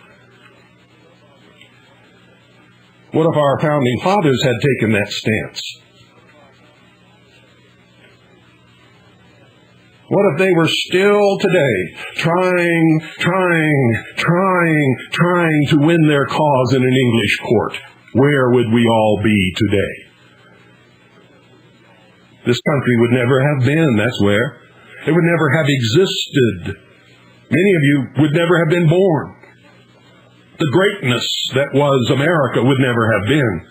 What if our founding fathers had taken that stance? What if they were still today trying to win their cause in an English court? Where would we all be today? This country would never have been, that's where. It would never have existed. Many of you would never have been born. The greatness that was America would never have been.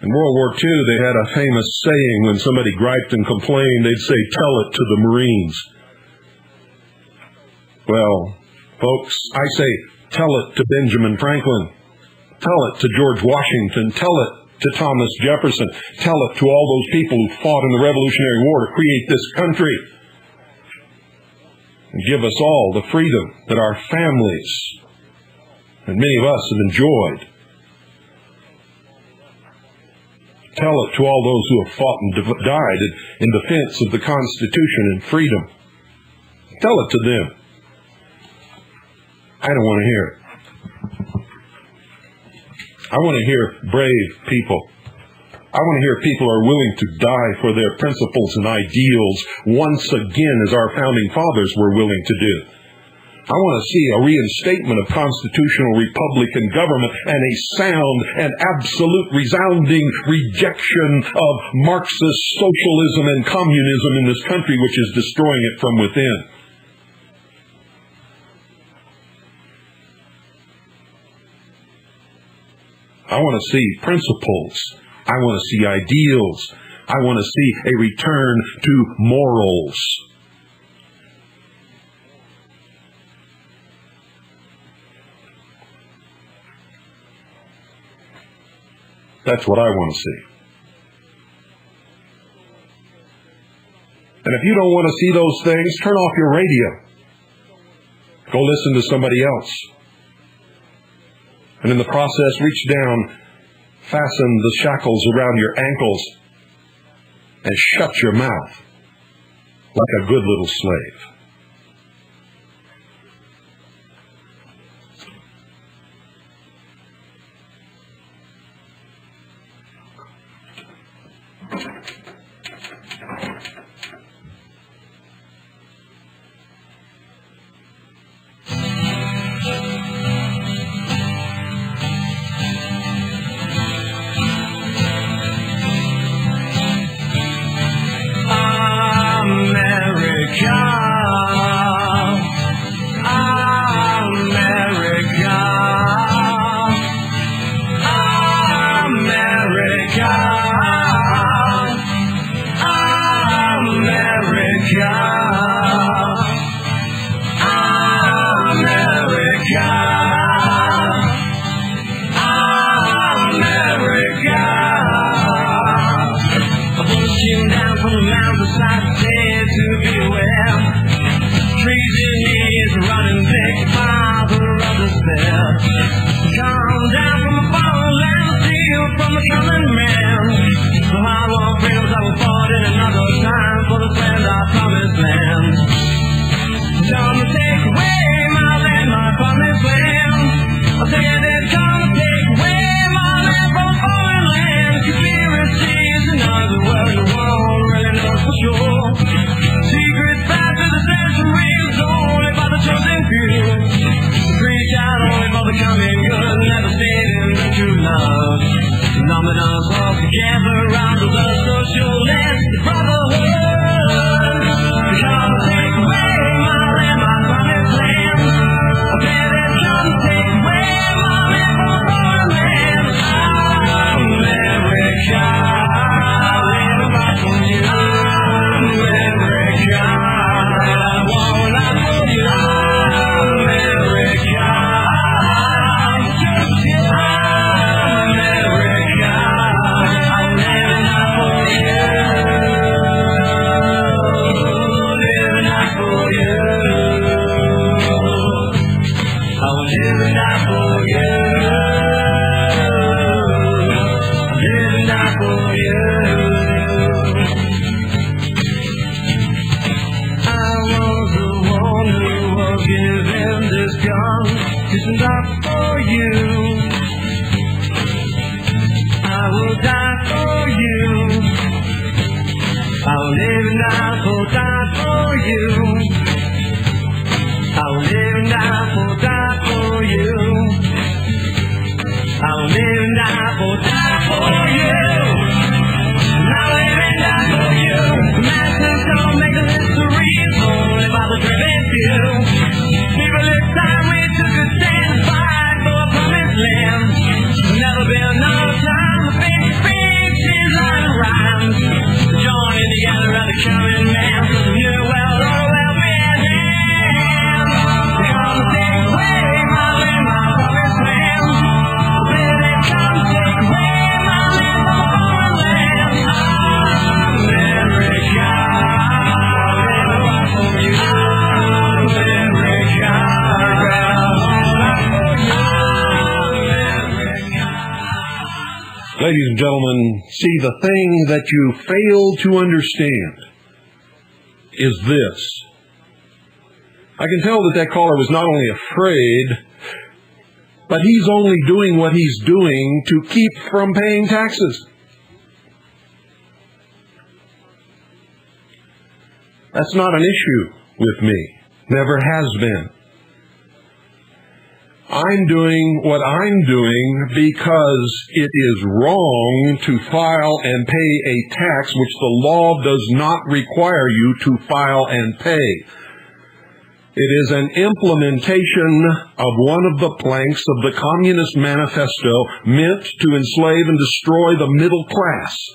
In World War II, they had a famous saying when somebody griped and complained, they'd say, "Tell it to the Marines." Well, folks, I say, tell it to Benjamin Franklin. Tell it to George Washington. Tell it to Thomas Jefferson. Tell it to all those people who fought in the Revolutionary War to create this country. And give us all the freedom that our families and many of us have enjoyed. Tell it to all those who have fought and died in defense of the Constitution and freedom. Tell it to them. I don't want to hear it. I want to hear brave people. I want to hear people who are willing to die for their principles and ideals once again, as our founding fathers were willing to do. I want to see a reinstatement of constitutional republican government and a sound and absolute resounding rejection of Marxist socialism and communism in this country, which is destroying it from within. I want to see principles. I want to see ideals. I want to see a return to morals. That's what I want to see. And if you don't want to see those things, turn off your radio. Go listen to somebody else. And in the process, reach down, fasten the shackles around your ankles, and shut your mouth like a good little slave. Coming give him this gun to stand up for you. I will die for you. I'll live and I will die for you. I'll live and I will die for you. I'll live and I will die for you. I'll live and die for you. The masters don't make the history, it's only by the driven few. People, this time we took a stand to fight for a promised land. Never been another time the big speeches and rhymes. Joining together as a common man for the new world order will be at hand. They're gonna take away my land, my promised land. They're gonna take away my land, my foreign land. America, I'll never fight for you. America, Ladies and gentlemen, see, the thing that you fail to understand is this. I can tell that that caller was not only afraid, but he's only doing what he's doing to keep from paying taxes. That's not an issue with me. Never has been. I'm doing what I'm doing because it is wrong to file and pay a tax which the law does not require you to file and pay. It is an implementation of one of the planks of the Communist Manifesto meant to enslave and destroy the middle class.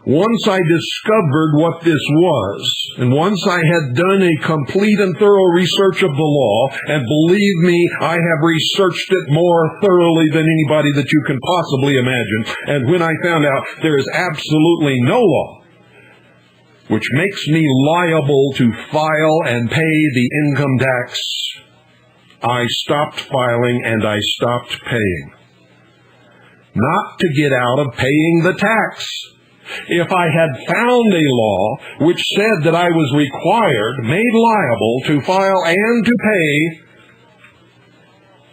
Once I discovered what this was, and once I had done a complete and thorough research of the law, and believe me, I have researched it more thoroughly than anybody that you can possibly imagine, and when I found out there is absolutely no law which makes me liable to file and pay the income tax, I stopped filing and I stopped paying. Not to get out of paying the tax. If I had found a law which said that I was required, made liable to file and to pay,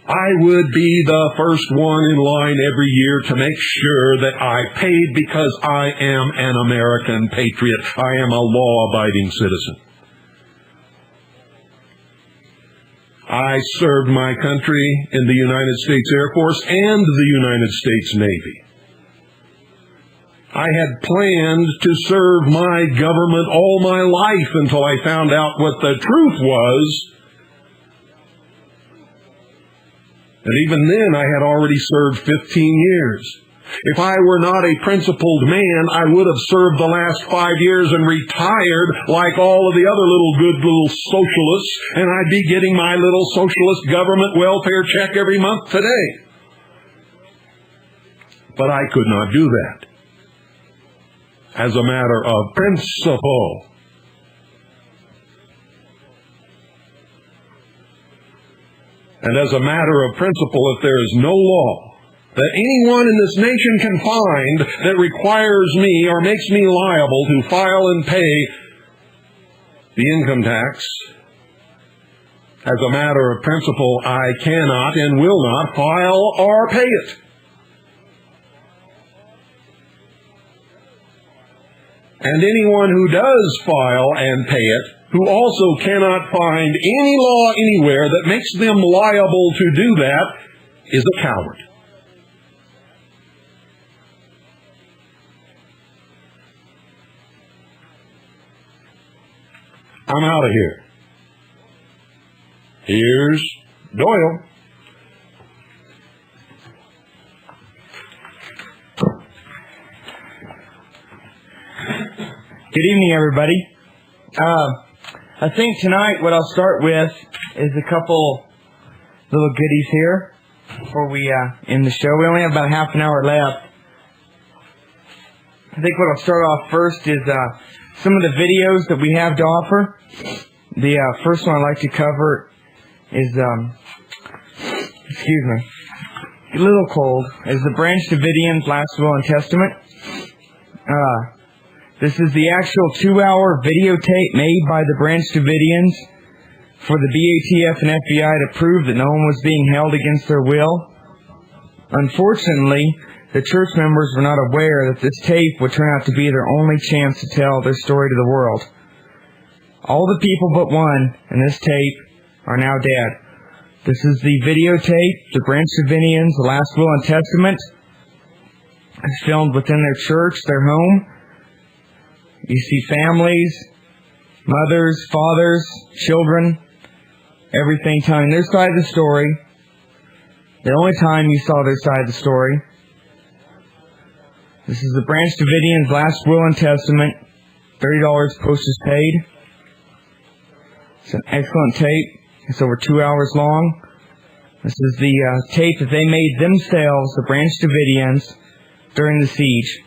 I would be the first one in line every year to make sure that I paid because I am an American patriot. I am a law-abiding citizen. I served my country in the United States Air Force and the United States Navy. I had planned to serve my government all my life until I found out what the truth was. And even then, I had already served 15 years. If I were not a principled man, I would have served the last 5 years and retired like all of the other good little socialists, and I'd be getting my little socialist government welfare check every month today. But I could not do that. As a matter of principle. And as a matter of principle, if there is no law that anyone in this nation can find that requires me or makes me liable to file and pay the income tax, as a matter of principle, I cannot and will not file or pay it. And anyone who does file and pay it, who also cannot find any law anywhere that makes them liable to do that, is a coward. I'm out of here. Here's Doyle. Good evening, everybody. I think tonight what I'll start with is a couple little goodies here before we end the show. We only have about half an hour left. I think what I'll start off first is some of the videos that we have to offer. The first one I'd like to cover is, a little cold, is the Branch Davidians' Last Will and Testament. This is the actual 2-hour videotape made by the Branch Davidians for the BATF and FBI to prove that no one was being held against their will. Unfortunately, the church members were not aware that this tape would turn out to be their only chance to tell their story to the world. All the people but one in this tape are now dead. This is the videotape, the Branch Davidians, the Last Will and Testament. It's filmed within their church, their home. You see families, mothers, fathers, children, everything telling their side of the story. The only time you saw their side of the story. This is the Branch Davidians' Last Will and Testament. $30 postage paid. It's an excellent tape. It's over 2 hours long. This is the tape that they made themselves, the Branch Davidians, during the siege.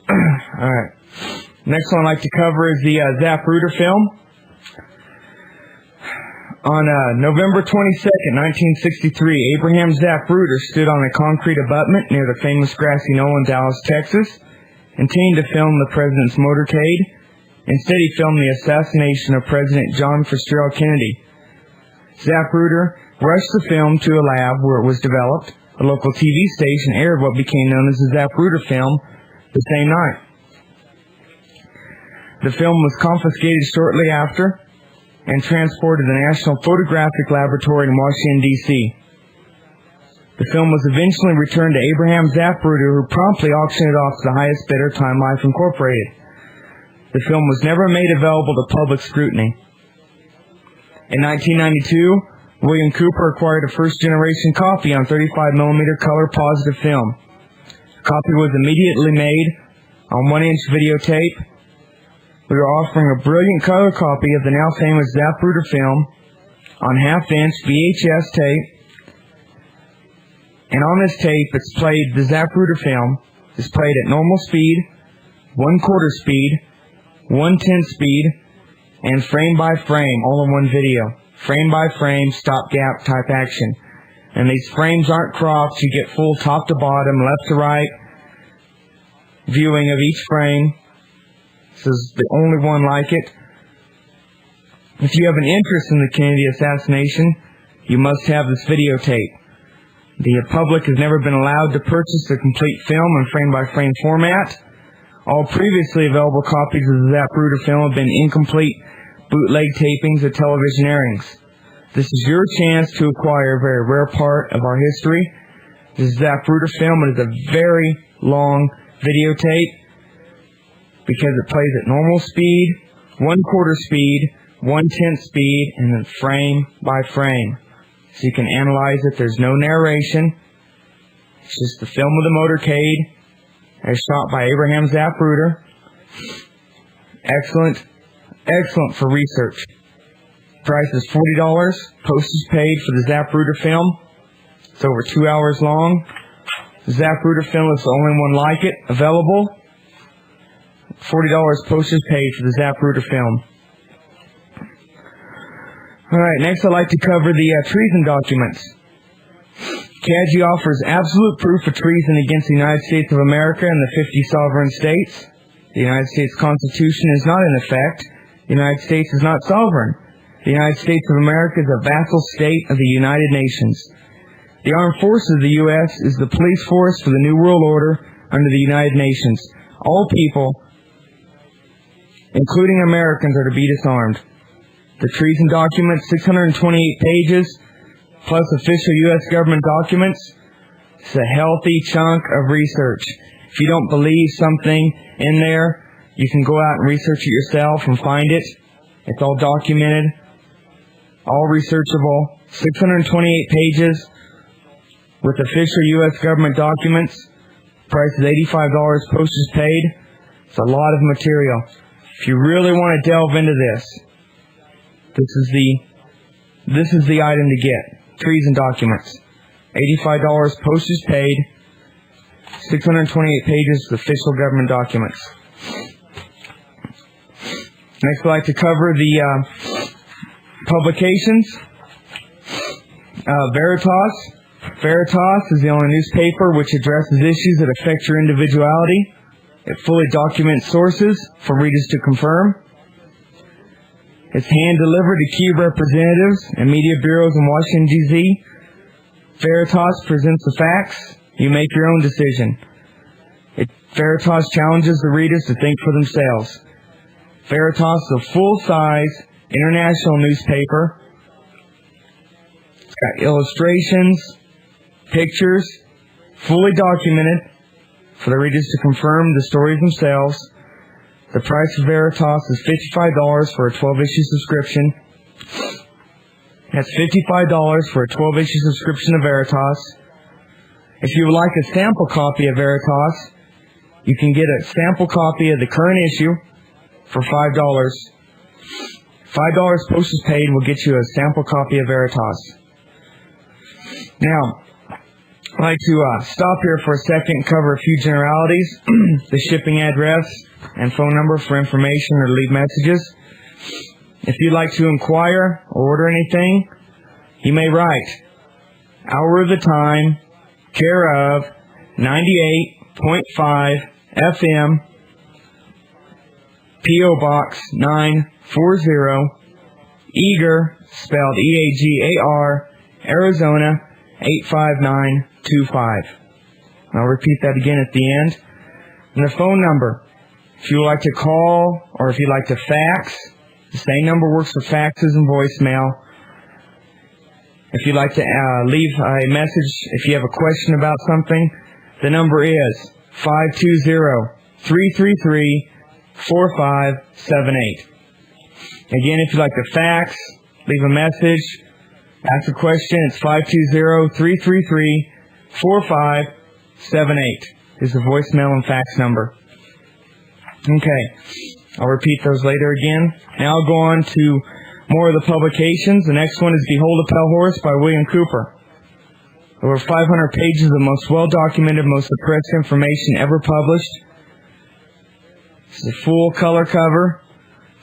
Alright. Next one I'd like to cover is the Zapruder film. On November 22nd, 1963, Abraham Zapruder stood on a concrete abutment near the famous grassy knoll in Dallas, Texas, intending to film the president's motorcade. Instead, he filmed the assassination of President John Fitzgerald Kennedy. Zapruder rushed the film to a lab where it was developed. A local TV station aired what became known as the Zapruder film the same night. The film was confiscated shortly after and transported to the National Photographic Laboratory in Washington, D.C. The film was eventually returned to Abraham Zapruder, who promptly auctioned it off to the highest bidder, Time Life Incorporated. The film was never made available to public scrutiny. In 1992, William Cooper acquired a first-generation copy on 35mm color positive film. The copy was immediately made on 1-inch videotape. We are offering a brilliant color copy of the now famous Zapruder film on half-inch VHS tape. And on this tape, it's played, the Zapruder film is played at normal speed, 1/4 speed, 1/10 speed, and frame by frame, all in one video. Frame by frame, stopgap type action. And these frames aren't cropped, you get full top to bottom, left to right viewing of each frame. This is the only one like it. If you have an interest in the Kennedy assassination, you must have this videotape. The public has never been allowed to purchase the complete film in frame-by-frame format. All previously available copies of the Zapruder film have been incomplete bootleg tapings of television airings. This is your chance to acquire a very rare part of our history. This Zapruder film is a very long videotape because it plays at normal speed, 1/4 speed, 1/10 speed, and then frame by frame. So you can analyze it. There's no narration. It's just the film of the motorcade as shot by Abraham Zapruder. Excellent. Excellent for research. Price is $40. Postage paid for the Zapruder film. It's over 2 hours long. The Zapruder film is the only one like it available. $40 postage paid for the Zapruder film. Alright, next I'd like to cover the treason documents. CAGI offers absolute proof of treason against the United States of America and the 50 sovereign states. The United States Constitution is not in effect. The United States is not sovereign. The United States of America is a vassal state of the United Nations. The armed forces of the U.S. is the police force for the New World Order under the United Nations. All people, including Americans, are to be disarmed. The treason documents, 628 pages, plus official U.S. government documents. It's a healthy chunk of research. If you don't believe something in there, you can go out and research it yourself and find it. It's all documented, all researchable. 628 pages with official U.S. government documents. Price is $85, postage paid. It's a lot of material. If you really want to delve into this, this is the item to get. Treason documents. $85 postage paid. 628 pages of official government documents. Next, I'd like to cover the publications. Veritas. Veritas is the only newspaper which addresses issues that affect your individuality. It fully documents sources for readers to confirm. It's hand-delivered to key representatives and media bureaus in Washington, D.C. Veritas presents the facts. You make your own decision. Veritas challenges the readers to think for themselves. Veritas is a full-size international newspaper. It's got illustrations, pictures, fully documented for the readers to confirm the stories themselves. The price of Veritas is $55 for a 12-issue subscription. That's $55 for a 12-issue subscription to Veritas. If you would like a sample copy of Veritas, you can get a sample copy of the current issue for $5. $5 postage paid will get you a sample copy of Veritas. Now, I'd like to stop here for a second and cover a few generalities. The shipping address and phone number for information or leave messages. If you'd like to inquire or order anything, you may write Hour of the Time, care of 98.5 FM, P.O. Box 940, Eagar, spelled E-A-G-A-R, Arizona 85925. I'll repeat that again at the end. And the phone number, if you would like to call or if you'd like to fax, the same number works for faxes and voicemail. If you'd like to leave a message, if you have a question about something, the number is 520-333-4578. Again, if you'd like to fax, leave a message, ask a question, it's 520-333-4578 is the voicemail and fax number. Okay, I'll repeat those later again. Now I'll go on to more of the publications. The next one is Behold a Pale Horse by William Cooper. Over 500 pages of the most well-documented, most suppressed information ever published. This is a full color cover.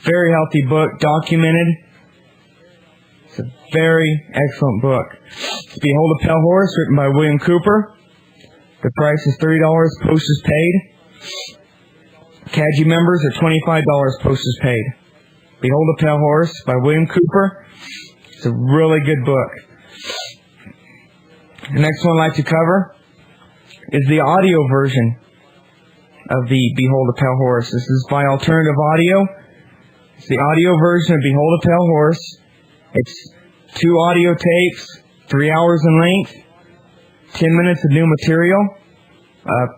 Very healthy book, documented. It's a very excellent book. It's Behold a Pale Horse, written by William Cooper. The price is $30, postage paid. CAGI members are $25, postage paid. Behold a Pale Horse by William Cooper. It's a really good book. The next one I'd like to cover is the audio version of the Behold a Pale Horse. This is by Alternative Audio. It's the audio version of Behold a Pale Horse. It's 2 audio tapes, 3 hours in length, 10 minutes of new material,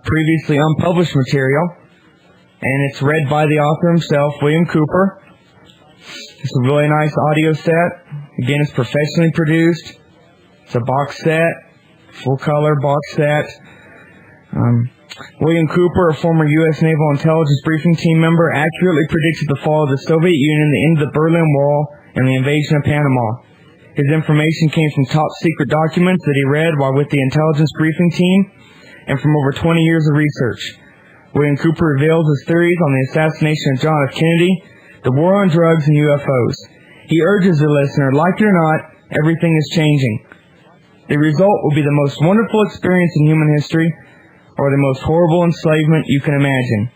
previously unpublished material, and it's read by the author himself, William Cooper. It's a really nice audio set. Again, it's professionally produced. It's a box set, full color box set. William Cooper, a former U.S. Naval Intelligence Briefing Team member, accurately predicted the fall of the Soviet Union, the end of the Berlin Wall, and the invasion of Panama. His information came from top-secret documents that he read while with the Intelligence Briefing Team and from over 20 years of research. William Cooper reveals his theories on the assassination of John F. Kennedy, the war on drugs, and UFOs. He urges the listener, like it or not, everything is changing. The result will be the most wonderful experience in human history, or the most horrible enslavement you can imagine.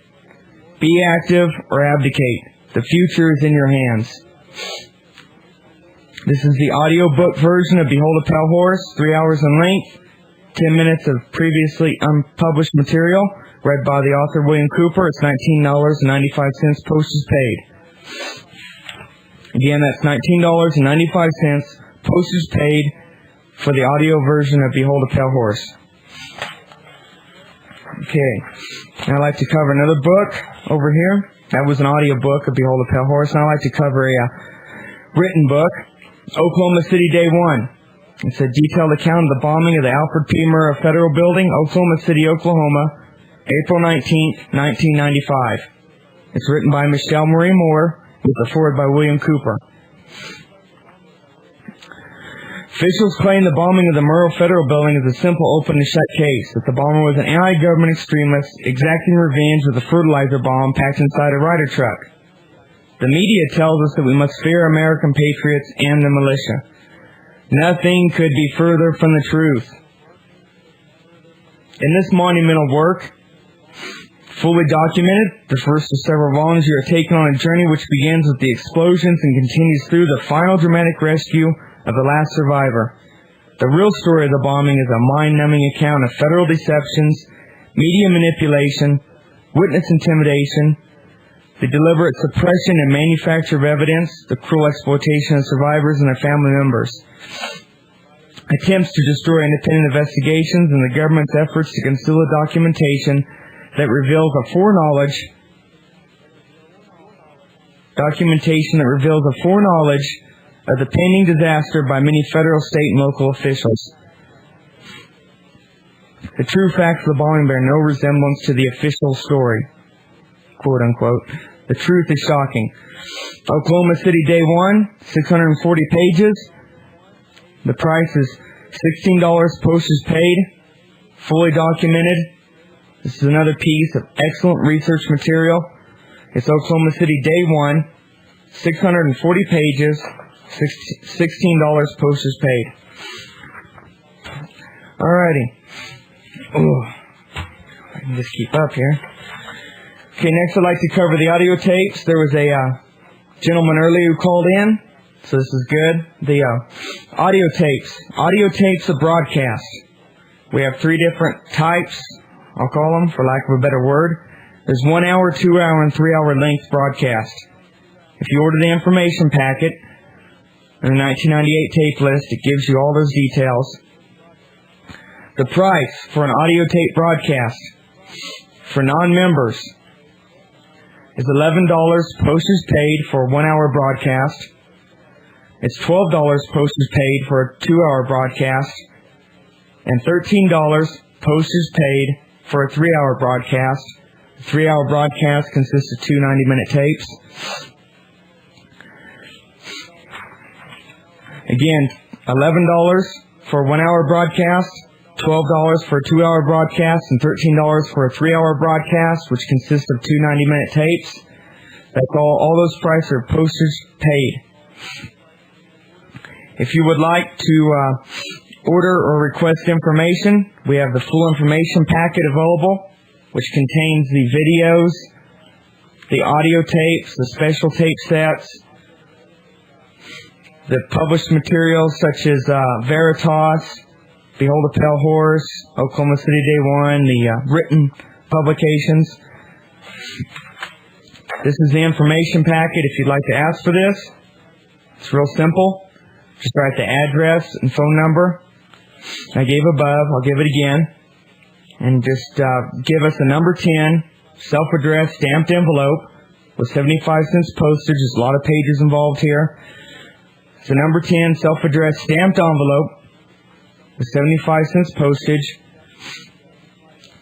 Be active or abdicate. The future is in your hands. This is the audiobook version of Behold a Pale Horse, 3 hours in length, 10 minutes of previously unpublished material, read by the author William Cooper. It's $19.95 postage paid. Again, that's $19.95 postage paid for the audio version of Behold a Pale Horse. Okay, now I'd like to cover another book over here. That was an audio book of Behold a Pale Horse. Now I'd like to cover a written book, Oklahoma City Day 1. It's a detailed account of the bombing of the Alfred P. Murrah Federal Building, Oklahoma City, Oklahoma, April 19th, 1995. It's written by Michelle Marie Moore, with a foreword by William Cooper. Officials claim the bombing of the Murrah Federal Building is a simple open and shut case, that the bomber was an anti-government extremist exacting revenge with a fertilizer bomb packed inside a Ryder truck. The media tells us that we must fear American patriots and the militia. Nothing could be further from the truth. In this monumental work, Fully documented, the first of several volumes, you are taken on a journey which begins with the explosions and continues through the final dramatic rescue of the last survivor. The real story of the bombing is a mind-numbing account of federal deceptions, media manipulation, witness intimidation, the deliberate suppression and manufacture of evidence, the cruel exploitation of survivors and their family members, attempts to destroy independent investigations, and the government's efforts to conceal the documentation that reveals a foreknowledge of the pending disaster by many federal, state, and local officials. The true facts of the bombing bear no resemblance to the official story, quote unquote. The truth is shocking. Oklahoma City, Day 1, 640 pages. The price is $16, postage paid, fully documented. This is another piece of excellent research material. It's Oklahoma City, Day 1, 640 pages, $16 postage paid. Alrighty. Ooh, I can just keep up here. Okay, next I'd like to cover the audio tapes. There was a gentleman earlier who called in, so this is good. The audio tapes of broadcast. We have 3 different types, I'll call them, for lack of a better word. There's 1 hour, 2 hour, and 3 hour length broadcast. If you order the information packet and the 1998 tape list, it gives you all those details. The price for an audio tape broadcast for non-members is $11 postage paid for a 1 hour broadcast. It's $12 postage paid for a 2 hour broadcast, and $13 postage paid for a 3 hour broadcast. The 3 hour broadcast consists of 2 90-minute tapes. Again, $11 for a 1 hour broadcast, $12 for a 2 hour broadcast, and $13 for a 3 hour broadcast, which consists of 2 90-minute tapes. That's all those prices are postage paid. If you would like to order or request information, we have the full information packet available, which contains the videos, the audio tapes, the special tape sets, the published materials such as Veritas, Behold a Pale Horse, Oklahoma City Day 1, the written publications. This is the information packet if you'd like to ask for this. It's real simple. Just write the address and phone number I gave above. I'll give it again. And just give us a number 10, self-addressed, stamped envelope with 75 cents postage. There's a lot of pages involved here. It's a number 10, self-addressed, stamped envelope with 75 cents postage,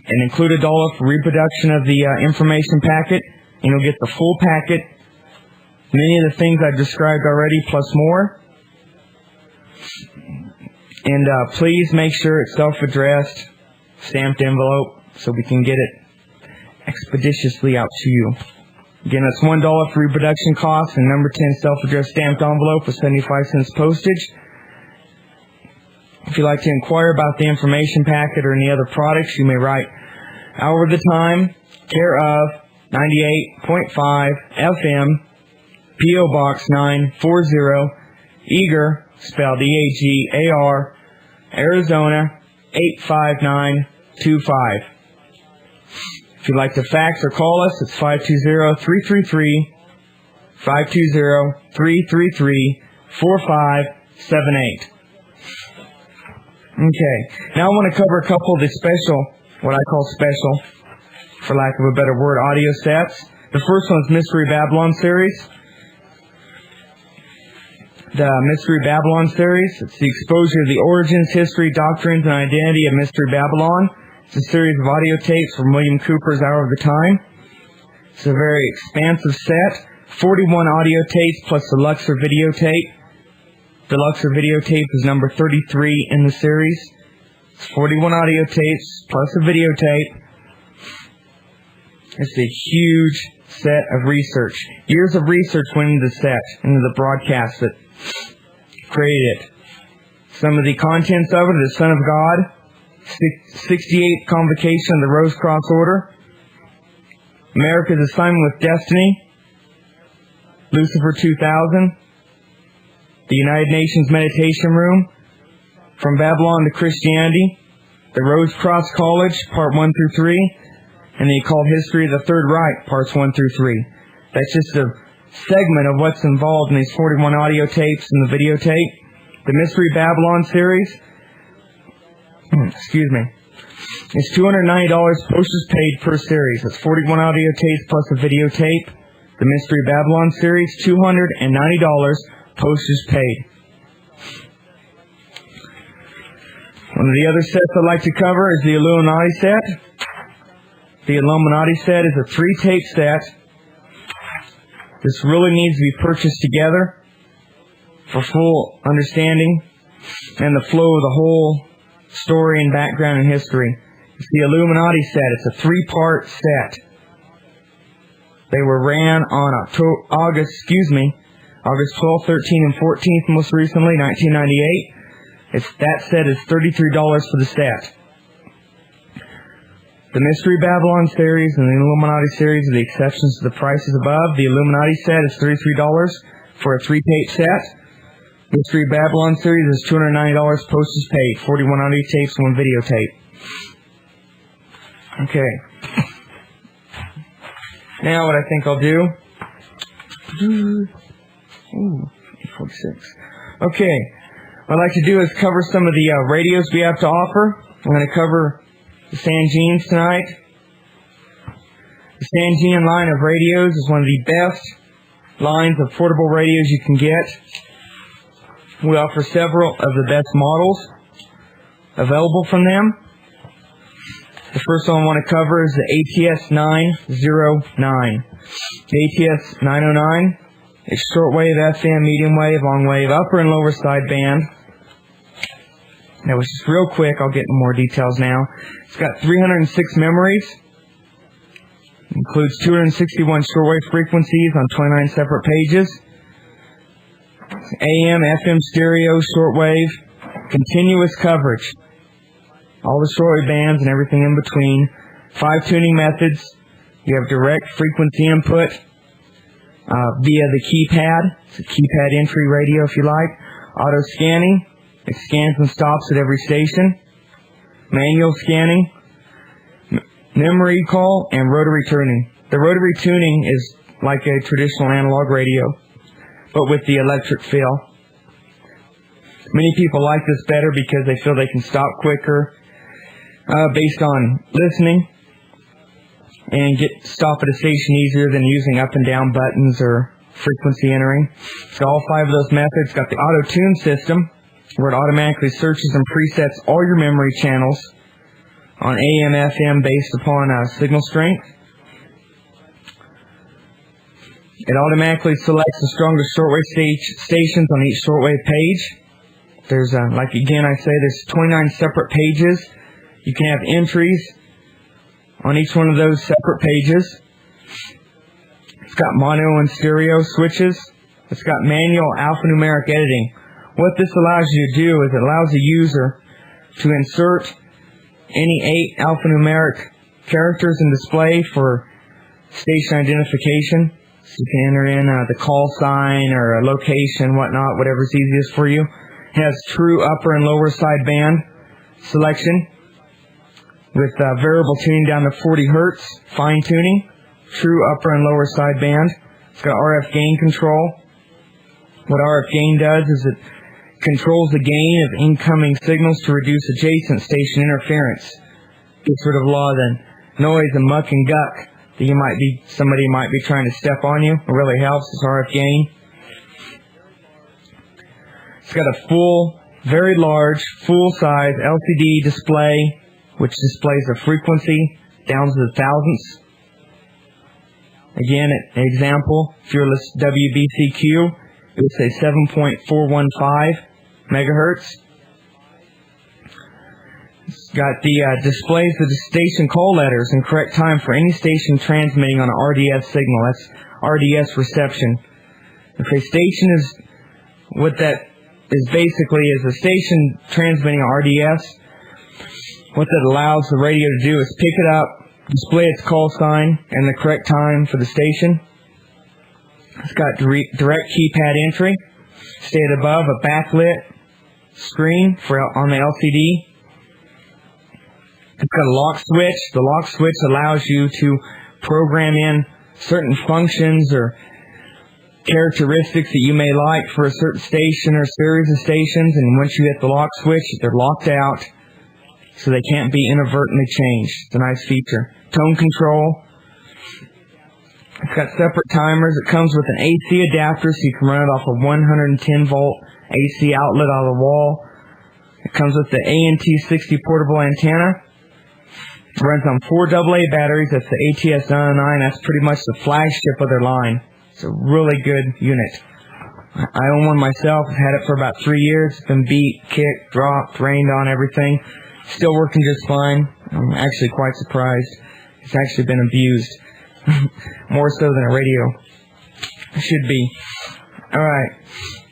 and include $1 for reproduction of the information packet, and you'll get the full packet, many of the things I've described already, plus more. And please make sure it's self-addressed, stamped envelope, so we can get it expeditiously out to you. Again, that's $1 for reproduction costs, and number 10 self-addressed stamped envelope with 75 cents postage. If you'd like to inquire about the information packet or any other products, you may write Hour of the Time, care of 98.5 FM, P.O. Box 940, Eager, spelled E-A-G-A-R, Arizona 85925. If you'd like to fax or call us, it's 520-333-4578. Okay, now I want to cover a couple of the special, what I call special, for lack of a better word, audio sets. The first one is Mystery Babylon series. The Mystery Babylon series, it's the exposure of the origins, history, doctrines, and identity of Mystery Babylon. It's a series of audio tapes from William Cooper's Hour of the Time. It's a very expansive set. 41 audio tapes plus the Luxor videotape. The Luxor videotape is number 33 in the series. It's 41 audio tapes plus a videotape. It's a huge set of research. Years of research went into the set, into the broadcast that created it. Some of the contents of it are the Son of God, 68th Convocation of the Rose Cross Order, America's Assignment with Destiny, Lucifer 2000, the United Nations Meditation Room, From Babylon to Christianity, the Rhodes Cross College, Part 1 through 3, and the Occult History of the Third Reich, Parts 1 through 3. That's just a segment of what's involved in these 41 audio tapes and the videotape. The Mystery Babylon series, it's $290 postage paid per series. That's 41 audio tapes plus a videotape. The Mystery Babylon series, $290 postage paid. One of the other sets I'd like to cover is the Illuminati set. The Illuminati set is a 3-tape set. This really needs to be purchased together for full understanding and the flow of the whole story and background and history. It's the Illuminati set. It's a 3-part set. They were ran on August 12th, 13th, and 14th, most recently, 1998. That set is $33 for the set. The Mystery Babylon series and the Illuminati series are the exceptions to the prices above. The Illuminati set is $33 for a 3-tape set. Mystery Babylon series is $290 postage paid, 41 audio tapes and 1 videotape. Okay. Now what I think I'll do... 46. Okay. What I'd like to do is cover some of the radios we have to offer. I'm going to cover the Sangeans tonight. The Sangean line of radios is one of the best lines of portable radios you can get. We offer several of the best models available from them. The first one I want to cover is the ATS 909. The ATS 909 is shortwave, FM, medium wave, long wave, upper and lower side band. That was just real quick. I'll get into more details now. It's got 306 memories. Includes 261 shortwave frequencies on 29 separate pages. AM, FM, stereo, shortwave, continuous coverage. All the shortwave bands and everything in between. 5 tuning methods. You have direct frequency input via the keypad. It's a keypad entry radio if you like. Auto scanning. It scans and stops at every station. Manual scanning. Memory recall and rotary tuning. The rotary tuning is like a traditional analog radio, but with the electric feel. Many people like this better because they feel they can stop quicker based on listening and stop at a station easier than using up and down buttons or frequency entering. So all 5 of those methods. Got the auto tune system where it automatically searches and presets all your memory channels on AM, FM based upon signal strength. It automatically selects the strongest shortwave stations on each shortwave page. There's, there's 29 separate pages. You can have entries on each one of those separate pages. It's got mono and stereo switches. It's got manual alphanumeric editing. What this allows you to do is it allows the user to insert any 8 alphanumeric characters in display for station identification. So you can enter in the call sign or a location, whatnot, whatever's easiest for you. It has true upper and lower side band selection with variable tuning down to 40 hertz, fine tuning, true upper and lower side band. It's got RF gain control. What RF gain does is it controls the gain of incoming signals to reduce adjacent station interference. Gets rid of a lot of the noise and muck and guck that somebody might be trying to step on you. It really helps. It's RF gain. It's got a full, very large, full-size LCD display, which displays the frequency down to the thousandths. Again, an example, if you're listening to WBCQ, it would say 7.415 megahertz. It's got the displays the station call letters in correct time for any station transmitting on an RDS signal. That's RDS reception. Okay, station is what that is basically is a station transmitting RDS. What that allows the radio to do is pick it up display its call sign and the correct time for the station. It's got direct keypad entry. Stated above, a backlit screen on the LCD. It's got a lock switch. The lock switch allows you to program in certain functions or characteristics that you may like for a certain station or series of stations, and once you hit the lock switch, they're locked out so they can't be inadvertently changed. It's a nice feature. Tone control. It's got separate timers. It comes with an AC adapter so you can run it off a 110 volt AC outlet out of the wall. It comes with the ANT60 portable antenna. It runs on 4 AA batteries. That's the ATS-909. That's pretty much the flagship of their line. It's a really good unit. I own one myself. I've had it for about 3 years. It's been beat, kicked, dropped, rained on, everything. Still working just fine. I'm actually quite surprised. It's actually been abused. More so than a radio should be. Alright.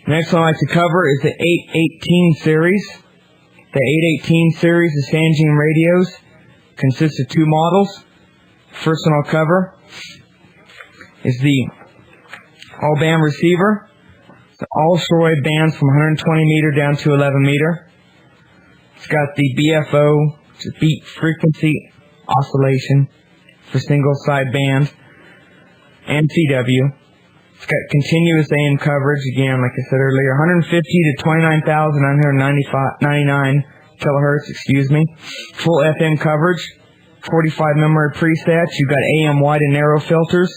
Next one I'd like to cover is the 818 series. The 818 series of Sangean radios consists of 2 models. First one I'll cover is the all-band receiver. It's all shortwave bands from 120 meter down to 11 meter. It's got the BFO, which is beat frequency oscillation for single side band, and CW. It's got continuous AM coverage, again, like I said earlier, 150 to 29,999 kilohertz, Full FM coverage, 45 memory presets. You've got AM wide and narrow filters,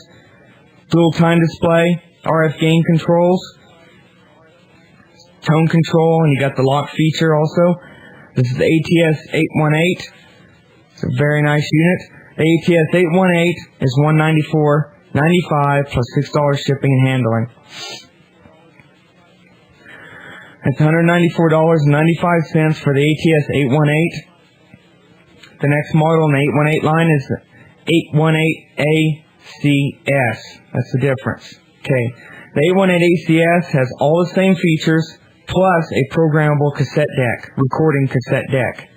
dual time display, RF gain controls, tone control, and you got the lock feature also. This is the ATS-818. It's a very nice unit. The ATS-818 is $194.95 plus $6 shipping and handling. It's $194.95 for the ATS-818. The next model in the 818 line is the 818ACS. That's the difference. Okay. The 818ACS has all the same features plus a programmable cassette deck, recording cassette deck.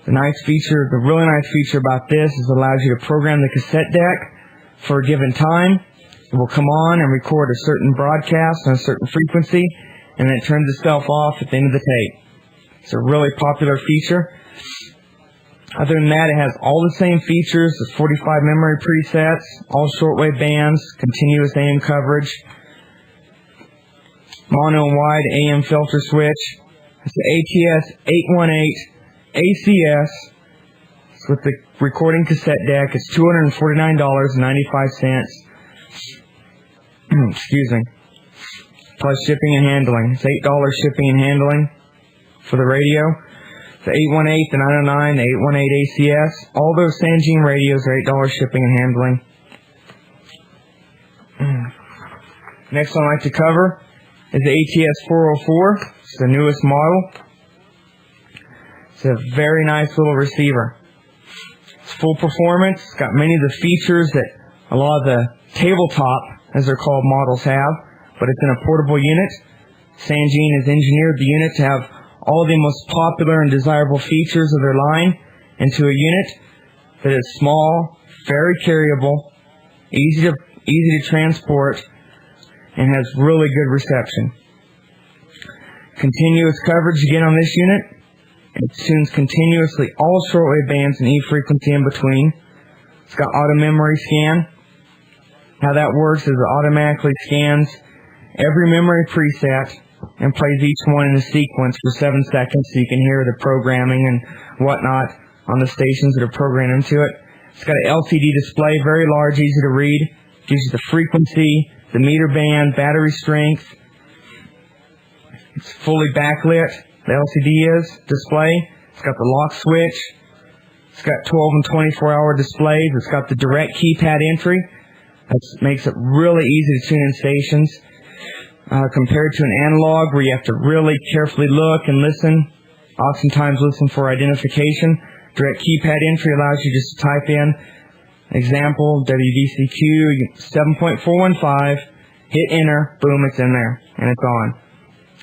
The really nice feature about this is it allows you to program the cassette deck for a given time. It will come on and record a certain broadcast on a certain frequency, and then it turns itself off at the end of the tape. It's a really popular feature. Other than that, it has all the same features, the 45 memory presets, all shortwave bands, continuous AM coverage, mono and wide AM filter switch. It's the ATS-818 ACS. It's with the recording cassette deck. It's $249.95. Excuse me. Plus shipping and handling. It's $8 shipping and handling for the radio. The 818, the 909, the 818 ACS. All those Sangean radios are $8 shipping and handling. Next one I'd like to cover is the ATS-404. It's the newest model. It's a very nice little receiver. It's full performance. It's got many of the features that a lot of the tabletop, as they're called, models have, but it's in a portable unit. Sangean has engineered the unit to have all the most popular and desirable features of their line into a unit that is small, very carryable, easy to transport, and has really good reception. Continuous coverage again on this unit. It tunes continuously all shortwave bands and E frequency in between. It's got auto memory scan. How that works is it automatically scans every memory preset and plays each one in a sequence for 7 seconds so you can hear the programming and whatnot on the stations that are programmed into it. It's got an LCD display, very large, easy to read. Gives you the frequency, the meter band, battery strength. It's fully backlit. The LCD display. It's got the lock switch. It's got 12 and 24-hour displays. It's got the direct keypad entry. That makes it really easy to tune in stations. Compared to an analog where you have to really carefully look and listen, oftentimes listen for identification. Direct keypad entry allows you just to type in example, WDCQ 7.415, hit enter, boom, it's in there, and it's on.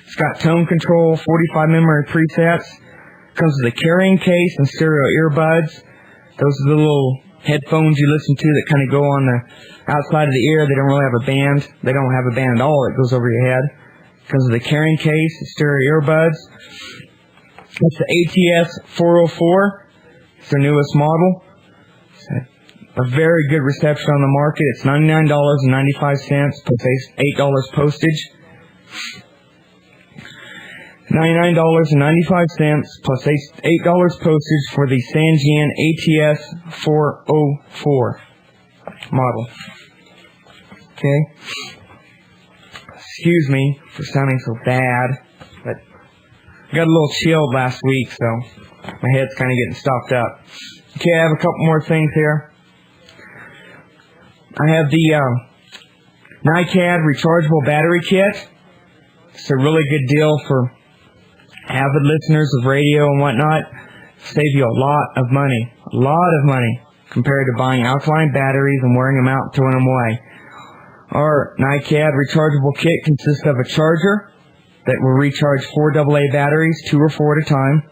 It's got tone control, 45 memory presets. Comes with a carrying case and stereo earbuds. Those are the little headphones you listen to that kind of go on the outside of the ear. They don't really have a band. They don't have a band at all that goes over your head because of the carrying case, the stereo earbuds. It's the ATS 404. It's their newest model. It's a very good reception on the market. It's $99.95 plus $8 postage. $99.95 plus $8 postage for the Sanjian ATS 404 model. Okay. Excuse me for sounding so bad, but I got a little chilled last week, so my head's kind of getting stopped up. Okay, I have a couple more things here. I have the NiCad rechargeable battery kit. It's a really good deal for avid listeners of radio and whatnot. Save you a lot of money compared to buying alkaline batteries and wearing them out and throwing them away. Our NiCad rechargeable kit consists of a charger that will recharge 4 AA batteries, 2 or 4 at a time.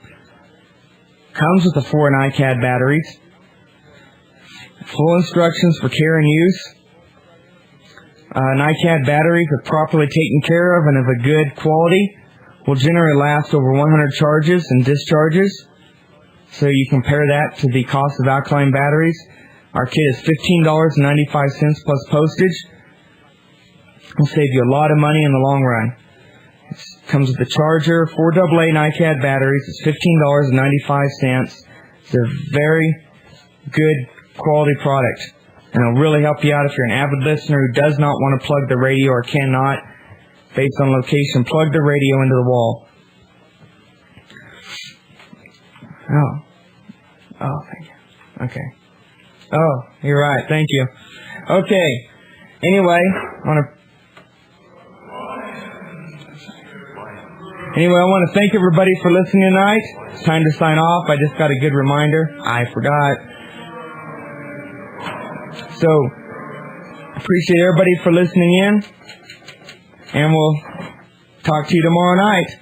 Comes with the 4 NiCad batteries. Full instructions for care and use. NiCad batteries are properly taken care of and of a good quality. Will generally last over 100 charges and discharges. So you compare that to the cost of alkaline batteries. Our kit is $15.95 plus postage. It'll save you a lot of money in the long run. It comes with the charger, 4 AA NiCad batteries. It's $15.95. It's a very good quality product. And it'll really help you out if you're an avid listener who does not want to plug the radio or cannot. Based on location, plug the radio into the wall. Oh, thank you. Okay. Oh, you're right. Thank you. Okay. Anyway, I want to thank everybody for listening tonight. It's time to sign off. I just got a good reminder. I forgot. So, appreciate everybody for listening in. And we'll talk to you tomorrow night.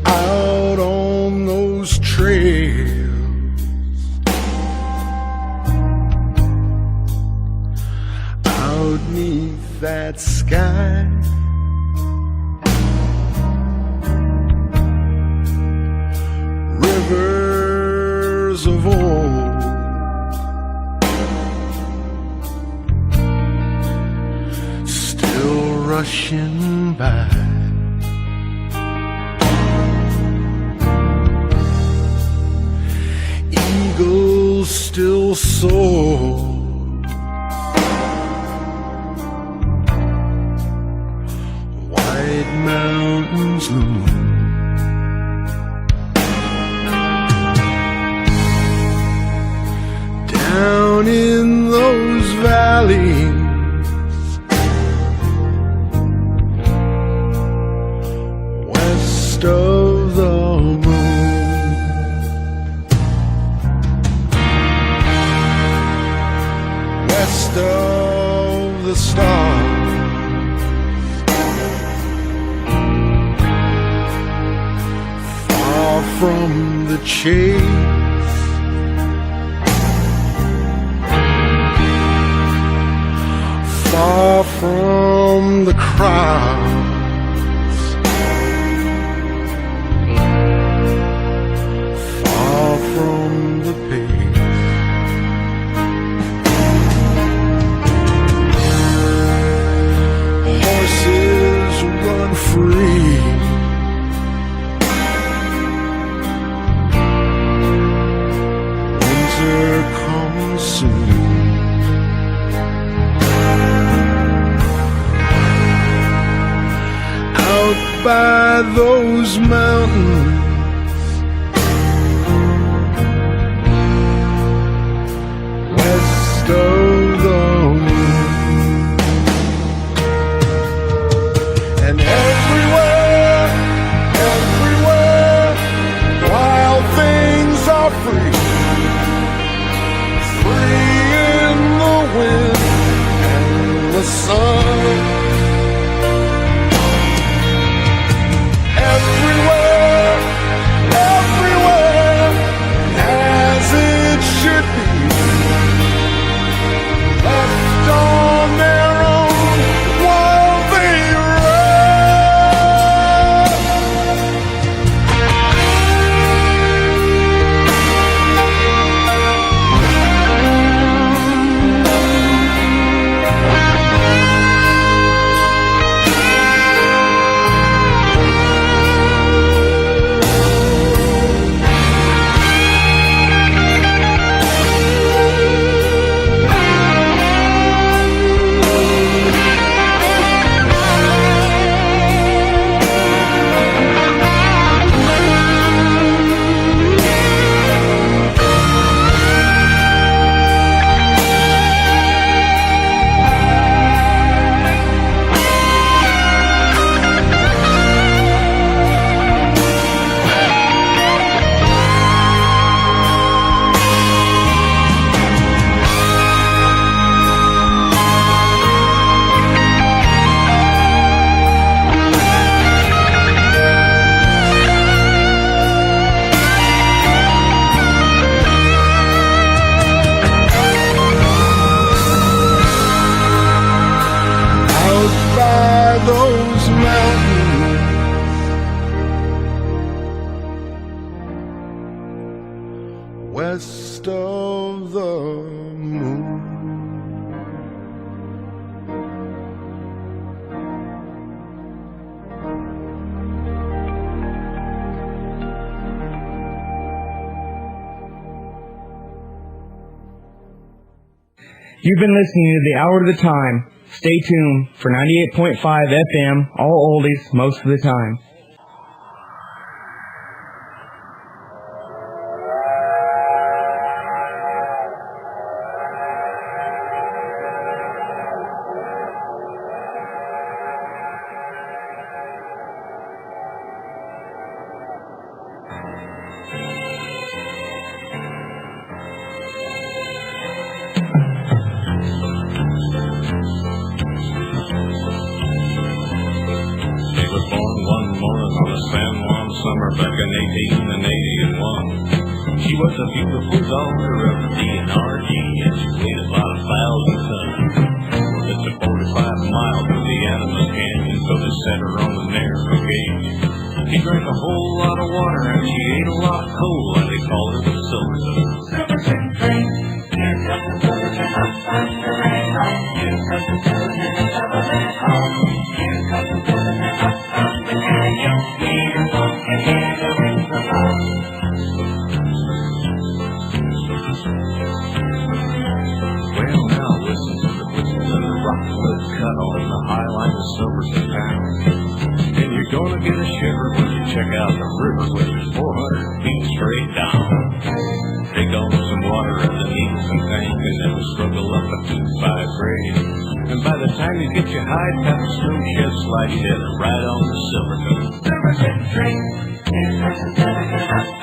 Out on those trails, out neath that sky, rivers of old, still rushing by. Eagles still soar, white mountains loom. Down in those valleys, west of the moon, west of the stars, far from the chase, far from the crowds, far from the pace. Horses run free, winter comes soon. By those mountains, west of the moon, and everywhere, wild things are free, free in the wind and the sun. west of the moon. You've been listening to The Hour of the Time. Stay tuned for 98.5 FM, all oldies most of the time. Back in 1881, she was a beautiful daughter of the DNRG, and she weighed about 1,000 tons. It's a 45 mile to the Animas Canyon, so they set her on the narrow gauge. She drank a whole lot of water and she ate a lot of coal, and they called her the Silverton. Silverton train, here comes the Silverton up on the rainbow. Here comes the Silverton traveling home. Here comes the Silverton up on the canyon. Here comes the well, now listen to the whistles and the rockwood cut on the high line of Silverton town. And you're gonna get a shiver when you check out the river, which is 400 feet straight down. Take on some water at the Nicholson tank, and then struggle up a 2-5 grade. And by the time you get your hide past the snow shed slide, you hit right on the Silverton. Silverton train, here's the Silverton up.